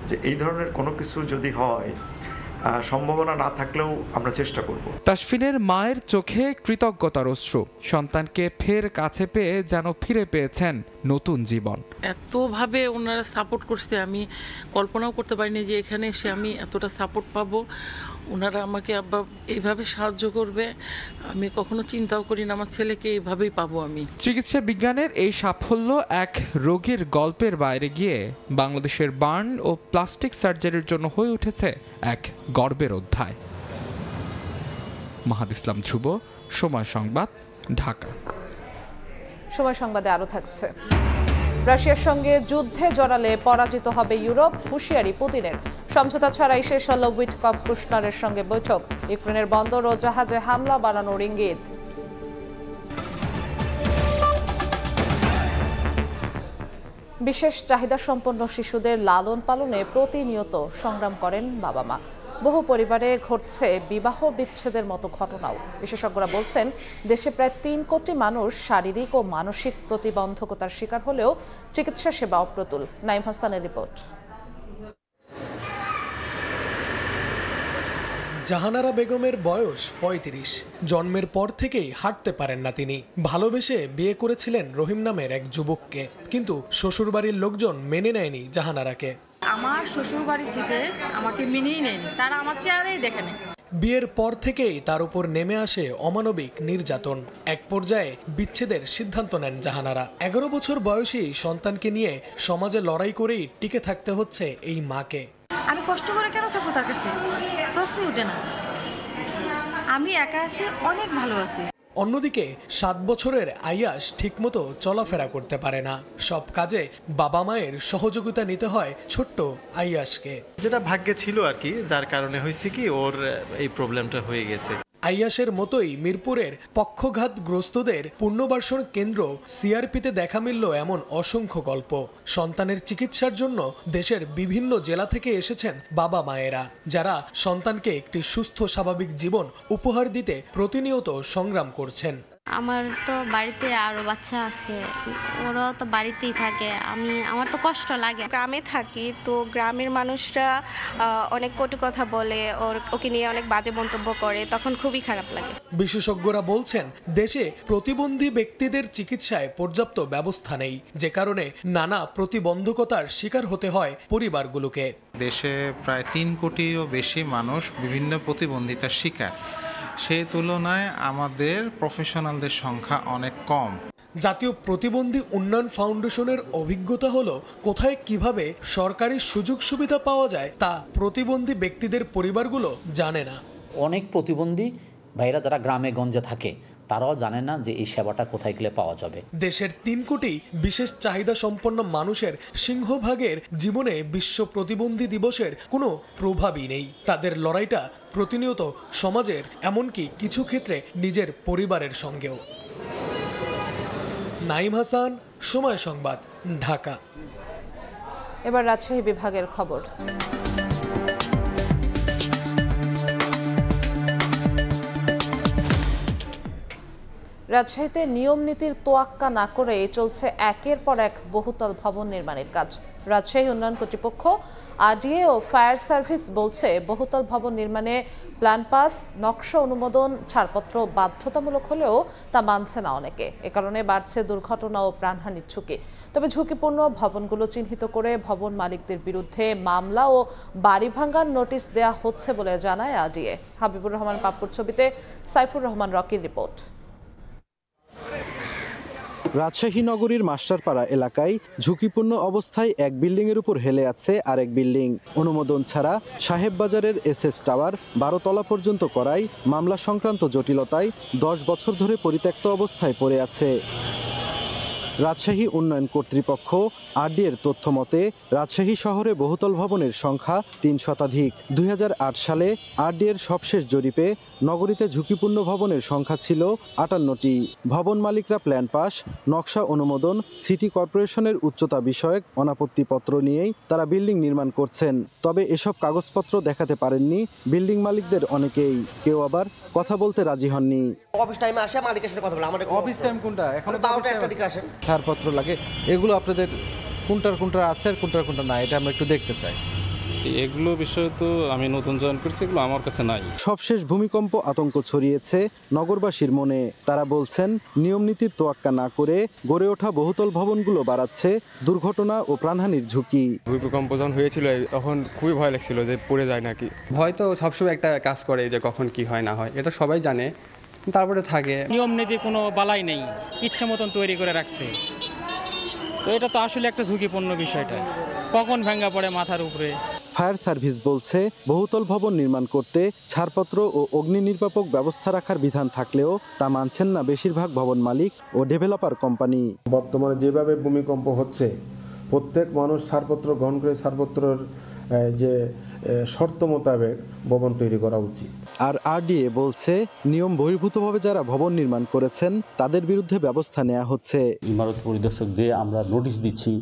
যে এই ধরনের কোনো কিছু যদি হয়, সম্ভাবনা না থাকলেও আমরা চেষ্টা করব। তাসফিনের মায়ের চোখে কৃতজ্ঞতার অশ্রু। সন্তানকে ফের কাছে পেয়ে যেন ফিরে পেয়েছেন নতুন জীবন। এতভাবে ওনারা সাপোর্ট করছে, আমি কল্পনাও করতে পারিনি যে এখানে এসে আমি এতটা সাপোর্ট পাবো। ওনারা আমাকে আব্বা এইভাবে সাহায্য করবে, আমি কখনো চিন্তাও করি না আমার ছেলেকে এইভাবেই পাবো আমি। চিকিৎসা বিজ্ঞানের এই সাফল্য এক রোগীর গল্পের বাইরে গিয়ে বাংলাদেশের বার্ন ও প্লাস্টিক সার্জারির জন্য হয়ে উঠেছে এক গর্বের অধ্যায়। মাহাদ ইসলাম ধ্রুব, সময় সংবাদ, ঢাকা। সময় সংবাদে আরো থাকছে। রাশিয়ার সঙ্গে যুদ্ধে জড়ালে পরাজিত হবে ইউরোপ, হুঁশিয়ারি পুতিনের। সমঝোতা ছাড়াই শেষ হল উইটকপ কুশনারের সঙ্গে বৈঠক। ইউক্রেনের বন্দর ও জাহাজে হামলা বাড়ানোর ইঙ্গিত। বিশেষ চাহিদা সম্পন্ন শিশুদের লালন পালনে প্রতিনিয়ত সংগ্রাম করেন বাবা মা। বহু পরিবারে ঘটছে বিবাহ বিচ্ছেদের মতো ঘটনাও। বিশেষজ্ঞরা বলছেন, দেশে প্রায় 3 কোটি মানুষ শারীরিক ও মানসিক প্রতিবন্ধকতার শিকার হলেও চিকিৎসা সেবা অপ্রতুল। নাইম হাসানের রিপোর্ট। জাহানারা বেগমের বয়স ৩৫। জন্মের পর থেকেই হাঁটতে পারেন না তিনি। ভালোবেসে বিয়ে করেছিলেন রহিম নামের এক যুবককে, কিন্তু শ্বশুরবাড়ির লোকজন মেনে নেয়নি জাহানারাকে। আমার শ্বশুরবাড়ি থেকে আমাকে মেনেই নেয়নি, তারা আমার চেহারাই দেখেনি। বিয়ের পর থেকেই তার উপর নেমে আসে অমানবিক নির্যাতন। এক পর্যায়ে বিচ্ছেদের সিদ্ধান্ত নেন জাহানারা। ১১ বছর বয়সী সন্তানকে নিয়ে সমাজে লড়াই করেই টিকে থাকতে হচ্ছে এই মাকে। আমি কষ্ট করে কেন থাকবো তার কাছে, প্রশ্নই ওঠে না। আমি একা আছি, অনেক ভালো আছি। অন্যদিকে ৭ বছরের আইয়াস ঠিকমতো চলাফেরা করতে পারে না। সব কাজে বাবা মায়ের সহযোগিতা নিতে হয় ছোট্ট আইয়াসকে। যেটা ভাগ্যে ছিল আর কি, যার কারণে হয়েছে কি ওর এই প্রবলেমটা হয়ে গেছে। আইয়াসের মতোই মিরপুরের পক্ষঘাতগ্রস্তদের পুনর্বাসন কেন্দ্র সিআরপিতে দেখা মিলল এমন অসংখ্য গল্প। সন্তানের চিকিৎসার জন্য দেশের বিভিন্ন জেলা থেকে এসেছেন বাবা মায়েরা, যারা সন্তানকে একটি সুস্থ স্বাভাবিক জীবন উপহার দিতে প্রতিনিয়ত সংগ্রাম করছেন। আমার তো বাড়িতে আরো বাচ্চা আছে, ওরাও তো বাড়িতেই থাকে। আমার তো কষ্ট লাগে। গ্রামে থাকি, তো গ্রামের মানুষরা অনেক কটু কথা বলে, ওকে নিয়ে অনেক বাজে মন্তব্য করে, তখন খুবই খারাপ লাগে। বিশেষজ্ঞরা বলছেন দেশে প্রতিবন্ধী ব্যক্তিদের চিকিৎসায় পর্যাপ্ত ব্যবস্থা নেই, যে কারণে নানা প্রতিবন্ধকতার শিকার হতে হয় পরিবারগুলোকে। দেশে প্রায় ৩ কোটিরও বেশি মানুষ বিভিন্ন প্রতিবন্ধিতার শিকার। সেই তুলনায় আমাদের প্রফেশনালদের সংখ্যা অনেক কম। জাতীয় প্রতিবন্ধী উন্নয়ন ফাউন্ডেশনের অভিজ্ঞতা হলো, কোথায় কিভাবে সরকারি সুযোগ সুবিধা পাওয়া যায় তা প্রতিবন্ধী ব্যক্তিদের পরিবারগুলো জানে না। অনেক প্রতিবন্ধী ভাইরা যারা গ্রামে গঞ্জে থাকে তারাও জানে না যে এই সেবাটা কোথায় গেলে পাওয়া যাবে। দেশের ৩ কোটি বিশেষ চাহিদা সম্পন্ন মানুষের সিংহভাগের জীবনে বিশ্ব প্রতিবন্ধী দিবসের কোনো প্রভাবই নেই। তাদের লড়াইটা প্রতিনিয়ত সমাজের, এমনকি কিছু ক্ষেত্রে নিজের পরিবারের সঙ্গেও। নাইম হাসান, সময় সংবাদ, ঢাকা। এবার রাজশাহী বিভাগের খবর। রাজশাহীতে নিয়ম নীতির তোয়াক্কা না করে চলছে একের পর এক বহুতল ভবন নির্মাণের কাজ। রাজশাহী উন্নয়ন কর্তৃপক্ষ, আরডিএ ও ফায়ার সার্ভিস বলছে বহুতল ভবন নির্মাণে প্ল্যান পাস, নকশা অনুমোদন, ছাড়পত্র বাধ্যতামূলক হলেও তা মানছে না অনেকে। এ কারণে বাড়ছে দুর্ঘটনা ও প্রাণহানির ঝুঁকি। তবে ঝুঁকিপূর্ণ ভবনগুলো চিহ্নিত করে ভবন মালিকদের বিরুদ্ধে মামলা ও বাড়ি ভাঙার নোটিশ দেওয়া হচ্ছে বলে জানায় আরডিএ। হাবিবুর রহমান পাপ্পুর ছবিতে সাইফুর রহমান রকির রিপোর্ট। রাজশাহী নগরীর মাস্টারপাড়া এলাকায় ঝুঁকিপূর্ণ অবস্থায় এক বিল্ডিংয়ের উপর হেলে আছে আরেক বিল্ডিং। অনুমোদন ছাড়া সাহেববাজারের এসএস টাওয়ার 12 তলা পর্যন্ত করায় মামলা সংক্রান্ত জটিলতায় 10 বছর ধরে পরিত্যক্ত অবস্থায় পড়ে আছে। রাজশাহী উন্নয়ন কর্তৃপক্ষ আরডিএর তথ্য মতে রাজশাহী শহরে বহুতল ভবনের সংখ্যা 3 শতাধিক। 2008 সালে আরডিএর সবশেষ জরিপে নগরীতে ঝুঁকিপূর্ণ ভবনের সংখ্যা ছিল 58টি। ভবন মালিকরা প্ল্যান পাস, নকশা অনুমোদন, সিটি কর্পোরেশনের উচ্চতা বিষয়ক অনাপত্তিপত্র নিয়েই তারা বিল্ডিং নির্মাণ করছেন। তবে এসব কাগজপত্র দেখাতে পারেননি বিল্ডিং মালিকদের অনেকেই, কেউ আবার কথা বলতে রাজি হননি। অফিস টাইমে আসে মালিকের সাথে কথা বলে। আমাদের অফিস টাইম কোনটা? এখন 12টা 1টা দিকে আসেন। ছাড়পত্র লাগে, এগুলো আপনাদের কোনটার আছে আর কোনটার না, এটা আমরা একটু দেখতে চাই। এগুলো বিষয়ে তো আমি নতুন জয়েন করছি, এগুলো আমার কাছে নাই। সবশেষ ভূমিকম্প আতঙ্ক ছড়িয়েছে নগরবাসীর মনে। তারা বলছেন নিয়ম নীতির তোয়াক্কা না করে গড়ে ওঠা বহুতল ভবনগুলো বাড়াচ্ছে দুর্ঘটনা ও প্রাণহানির ঝুঁকি। ভূমিকম্প যখন হয়েছিল তখন খুবই ভয় লাগছিল যে পড়ে যায় নাকি। ভয় তো সবসময় একটা কাজ করে যে কখন কি হয় না হয়, এটা সবাই জানে, তারপরে থাকে। নিয়ম নীতি কোনো বালাই নেই, ইচ্ছা মতন তৈরি করে রাখছে। তো এটা তো আসলে একটা ঝুঁকিপূর্ণ বিষয়টা, কখন ভেঙে পড়ে মাথার উপরে। ফায়ার সার্ভিস বলছে বহুতল ভবন নির্মাণ করতে ছাড়পত্র ও অগ্নি নির্বাপক ব্যবস্থা রাখার বিধান থাকলেও তা মানছেন না বেশিরভাগ ভবন মালিক ও ডেভেলপার কোম্পানি। বর্তমানে যেভাবে ভূমিকম্প হচ্ছে, প্রত্যেক মানুষ ছাড়পত্র গ্রহণ করে ছাড়পত্রের যে শর্ত মোতাবেক ভবন তৈরি করা উচিত। আর আরডিএ বলছে নিয়ম বহির্ভূতভাবে যারা ভবন নির্মাণ করেছেন তাদের বিরুদ্ধে ব্যবস্থা নেওয়া হচ্ছে। ইমারত পরিদর্শক দিয়ে আমরা নোটিশ দিচ্ছি,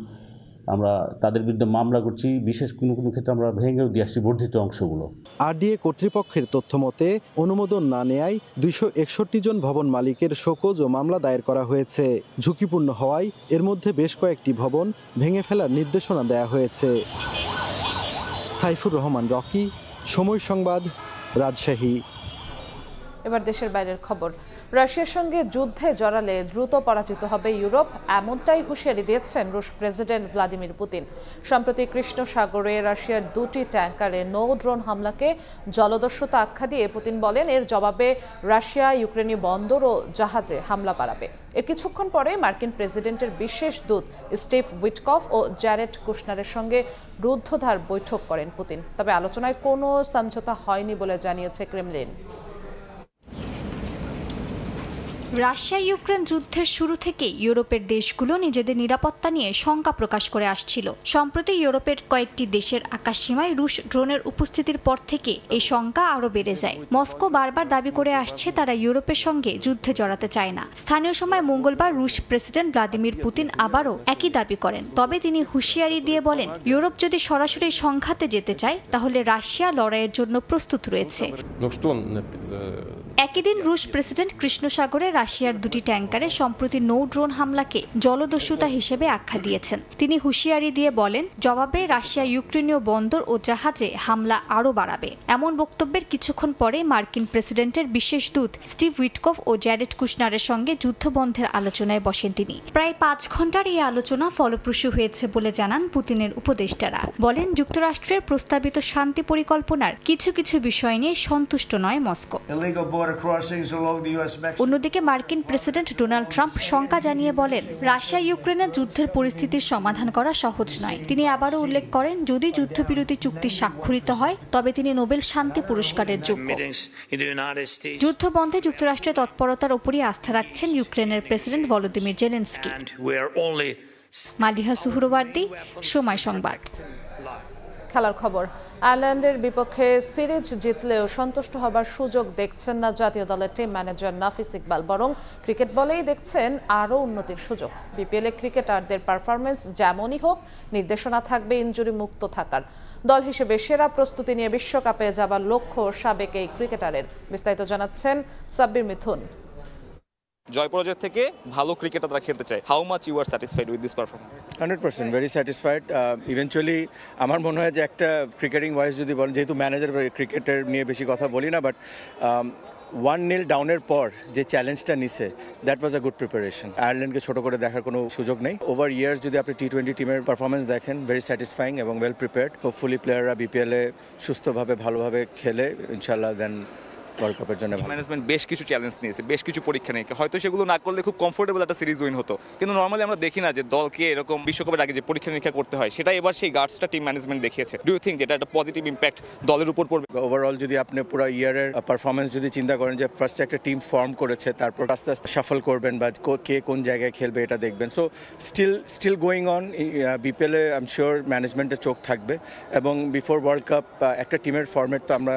আমরা তাদের বিরুদ্ধে মামলা করছি, বিশেষ কোনো ক্ষেত্রে আমরা ভেঙেও দিয়ে আসছি বর্ধিত অংশগুলো। আরডিএ কর্তৃপক্ষের তথ্য মতে অনুমোদন না নেয়ায় 261 জন ভবন মালিকের শোকজ ও মামলা দায়ের করা হয়েছে। ঝুঁকিপূর্ণ হওয়ায় এর মধ্যে বেশ কয়েকটি ভবন ভেঙে ফেলার নির্দেশনা দেওয়া হয়েছে। সাইফুর রহমান রকি, সময় সংবাদ, রাজশাহী। এবার দেশের বাইরের খবর। রাশিয়ার সঙ্গে যুদ্ধে জড়ালে দ্রুত পরাজিত হবে ইউরোপ, এমনটাই হুঁশিয়ারি দিয়েছেন রুশ প্রেসিডেন্ট ভ্লাদিমির পুতিন। সম্প্রতি কৃষ্ণ সাগরে রাশিয়ার 2টি ট্যাঙ্কারে নৌ ড্রোন হামলাকে জলদস্যুতা আখ্যা দিয়ে পুতিন বলেন এর জবাবে রাশিয়া ইউক্রেনি বন্দর ও জাহাজে হামলা বাড়াবে। এর কিছুক্ষণ পরে মার্কিন প্রেসিডেন্টের বিশেষ দূত স্টিভ উইটকফ ও জ্যারেড কুশনারের সঙ্গে রুদ্ধদ্বার বৈঠক করেন পুতিন। তবে আলোচনায় কোনো সমঝোতা হয়নি বলে জানিয়েছে ক্রেমলিন। রাশিয়া ইউক্রেন যুদ্ধের শুরু থেকেই ইউরোপের দেশগুলো নিজেদের নিরাপত্তা নিয়ে শঙ্কা প্রকাশ করে আসছিল। সম্প্রতি ইউরোপের কয়েকটি দেশের আকাশসীমায় রুশ ড্রোনের উপস্থিতির পর থেকে এই শঙ্কা আরও বেড়ে যায়। মস্কো বারবার দাবি করে আসছে তারা ইউরোপের সঙ্গে যুদ্ধে জড়াতে চায় না। স্থানীয় সময় মঙ্গলবার রুশ প্রেসিডেন্ট ভ্লাদিমির পুতিন আবারও একই দাবি করেন। তবে তিনি হুঁশিয়ারি দিয়ে বলেন ইউরোপ যদি সরাসরি সংঘাতে যেতে চায় তাহলে রাশিয়া লড়াইয়ের জন্য প্রস্তুত রয়েছে। একই দিন রুশ প্রেসিডেন্ট কৃষ্ণ সাগরে রাশিয়ার 2টি ট্যাঙ্কারে সম্প্রতি নৌ ড্রোন হামলাকে জলদস্যুতা হিসেবে আখ্যা দিয়েছেন। তিনি হুঁশিয়ারি দিয়ে বলেন জবাবে রাশিয়া ইউক্রেনীয় বন্দর ও জাহাজে হামলা আরও বাড়াবে। এমন বক্তব্যের কিছুক্ষণ পরে মার্কিন প্রেসিডেন্টের বিশেষ দূত স্টিভ উইটকফ ও জ্যারেড কুশনারের সঙ্গে যুদ্ধবন্ধের আলোচনায় বসেন তিনি। প্রায় 5 ঘন্টার এই আলোচনা ফলপ্রসূ হয়েছে বলে জানান পুতিনের উপদেষ্টারা। বলেন যুক্তরাষ্ট্রের প্রস্তাবিত শান্তি পরিকল্পনার কিছু কিছু বিষয় নিয়ে সন্তুষ্ট নয় মস্কো। অন্যদিকে মার্কিন প্রেসিডেন্ট ডোনাল্ড ট্রাম্প শঙ্কা জানিয়ে বলেন রাশিয়া ইউক্রেনের যুদ্ধের পরিস্থিতির সমাধান করা সহজ নয়। তিনি আবারও উল্লেখ করেন যদি যুদ্ধবিরতি চুক্তি স্বাক্ষরিত হয় তবে তিনি নোবেল শান্তি পুরস্কারের যোগ্য। যুদ্ধ বন্ধে যুক্তরাষ্ট্রের তৎপরতার উপরই আস্থা রাখছেন ইউক্রেনের প্রেসিডেন্ট ভলোদিমির জেলেনস্কি। মালিহা সুহরওয়ার্দী, সময় সংবাদ। খেলার খবর। আয়ারল্যান্ডের বিপক্ষে সিরিজ জিতলেও সন্তুষ্ট হবার সুযোগ দেখছেন না জাতীয় দলের টিম ম্যানেজার নাফিস ইকবাল, বরং ক্রিকেট বলেই দেখছেন আরও উন্নতির সুযোগ। বিপিএলে ক্রিকেটারদের পারফরমেন্স যেমনই হোক নির্দেশনা থাকবে ইনজুরি মুক্ত থাকার। দল হিসেবে সেরা প্রস্তুতি নিয়ে বিশ্বকাপে যাবার লক্ষ্য সাবেক এই ক্রিকেটারের। বিস্তারিত জানাচ্ছেন সাব্বির মিথুন। জয় পরাজয় থেকে ভালো ক্রিকেট তারা খেলতে চায়। How much you are satisfied with this performance? 100% very satisfied. Eventually আমার মনে হয় যে একটা ক্রিকেটিং ওয়াইজ যদি বলেন, যেহেতু ম্যানেজার ক্রিকেটের নিয়ে বেশি কথা বলি না, বাট 1-0 ডাউনের পর যে চ্যালেঞ্জটা নিছে that was a good preparation. আয়ারল্যান্ডকে ছোট করে দেখার কোনো সুযোগ নেই। ওভার ইয়ার্স যদি আপনি T20 টিমের পারফরমেন্স দেখেন, ভেরি স্যাটিসফাইং এবং ওয়েল প্রিপেয়ার্ড। হোপফুলি প্লেয়াররা বিপিএলে সুস্থভাবে ভালোভাবে খেলে ইনশাল্লাহ দেন ওয়ার্ল্ড কাপের জন্য। ম্যানেজমেন্ট বেশ কিছু চ্যালেঞ্জ নিয়েছে, বেশ কিছু পরীক্ষা নিয়ে, হয়তো সেগুলো না করলে খুব কমফোর্টেবল একটা সিরিজ উইন হতো, কিন্তু নর্মালি আমরা দেখি না যে দলকে এরকম বিশ্বকাপের আগে যে পরীক্ষা নিরীক্ষা করতে হয়, সেটা এবার সেই গার্ডসটা টিম ম্যানেজমেন্ট দেখিয়েছে। ডু ইউ থিঙ্ক যেটা একটা পজিটিভ ইম্প্যাক্ট দলের উপর পড়বে? ওভারঅল যদি আপনি পুরো ইয়ারের পারফরমেন্স যদি চিন্তা করেন যে ফার্স্টে একটা টিম ফর্ম করেছে, তারপর আস্তে আস্তে শাফল করবেন বা কে কোন জায়গায় খেলবে এটা দেখবেন। So still going on. বিপিএলে আই এম শিওর ম্যানেজমেন্টের চোখ থাকবে এবং বিফোর ওয়ার্ল্ড কাপ একটা টিমের ফরম্যাট তো আমরা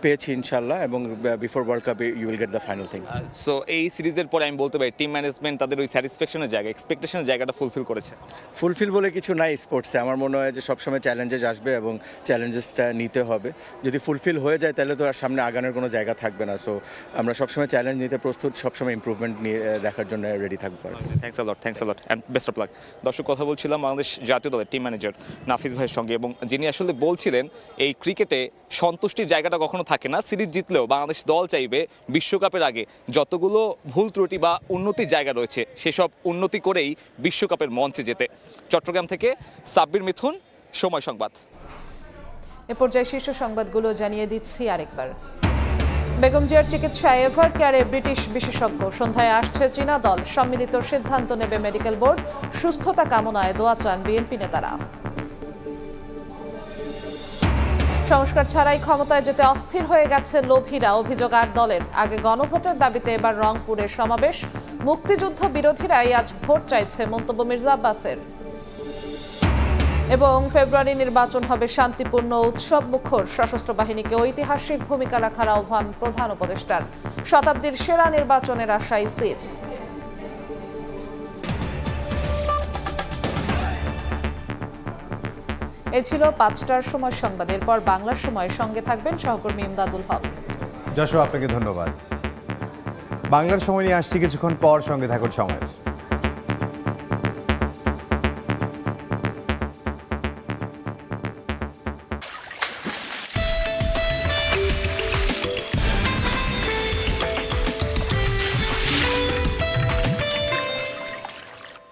পেয়েছি ইনশাল্লাহ, এবং before world cup you will get the final thing. So এই সিরিজের পরে আমি বলতে পারি টিম ম্যানেজমেন্ট তাদের ওই স্যাটিসফ্যাকশনের জায়গা, এক্সপেকটেশনের জায়গাটা ফুলফিল করেছে। ফুলফিল বলে কিছু নাই স্পোর্টসে। আমার মনে হয় যে সবসময় চ্যালেঞ্জেস আসবে এবং চ্যালেঞ্জেসটা নিতে হবে। যদি ফুলফিল হয়ে যায় তাহলে তো আর সামনে আগানোর কোনো জায়গা থাকবে না। সো আমরা সবসময় চ্যালেঞ্জ নিতে প্রস্তুত, সবসময় ইমপ্রুভমেন্ট নিয়ে দেখার জন্য রেডি থাকবো। Thanks a lot and best of luck. দর্শক, কথা বলছিলাম বাংলাদেশ জাতীয় দলের টিম ম্যানেজার নাফিস ভাইয়ের সঙ্গে, এবং যিনি আসলে বলছিলেন এই ক্রিকেটে সন্তুষ্টির জায়গাটা কখনো থাকে না। সিরিজ জিতলেও বাংলাদেশ দল চাইবে বিশ্বকাপের আগে যতগুলো ভুল ত্রুটি বা উন্নতির জায়গা রয়েছে সেসব উন্নতি করেই বিশ্বকাপের মঞ্চে যেতে। চট্টগ্রাম থেকে সাব্বির মিথুন, সময় সংবাদ। এ পর্যায়ে শীর্ষ সংবাদগুলো জানিয়ে দিচ্ছি আরেকবার। বেগম জিয়ার চিকিৎসায় এভার কেয়ারে ব্রিটিশ বিশেষজ্ঞ। সন্ধ্যায় আসছে চীনা দল। সম্মিলিত সিদ্ধান্ত নেবে মেডিকেল বোর্ড। সুস্থতা কামনায় দোয়া চান বিএনপি নেতারা। সংস্কার ছাড়াই ক্ষমতায় যেতে অস্থির হয়ে গেছে লোভীরা। অভিযোগ 8 দলের। আগে গণভোটের দাবিতে এবার রংপুরে সমাবেশ। মুক্তিযুদ্ধ বিরোধীরাই আজ ভোট চাইছে, মন্তব্য মির্জা আব্বাসের। এবং ফেব্রুয়ারি নির্বাচন হবে শান্তিপূর্ণ, উৎসব মুখর। সশস্ত্র বাহিনীকে ঐতিহাসিক ভূমিকা রাখার আহ্বান প্রধান উপদেষ্টার। শতাব্দীর সেরা নির্বাচনের আশা ইসির। এই ছিল 5টার সময় সংবাদ। এরপর বাংলার সময় সঙ্গে থাকবেন সহকর্মী ইমদাদুল হক। যশো, আপনাকে ধন্যবাদ। বাংলার সময় নিয়ে আসছি কিছুক্ষণ পর, সঙ্গে থাকুন সময়।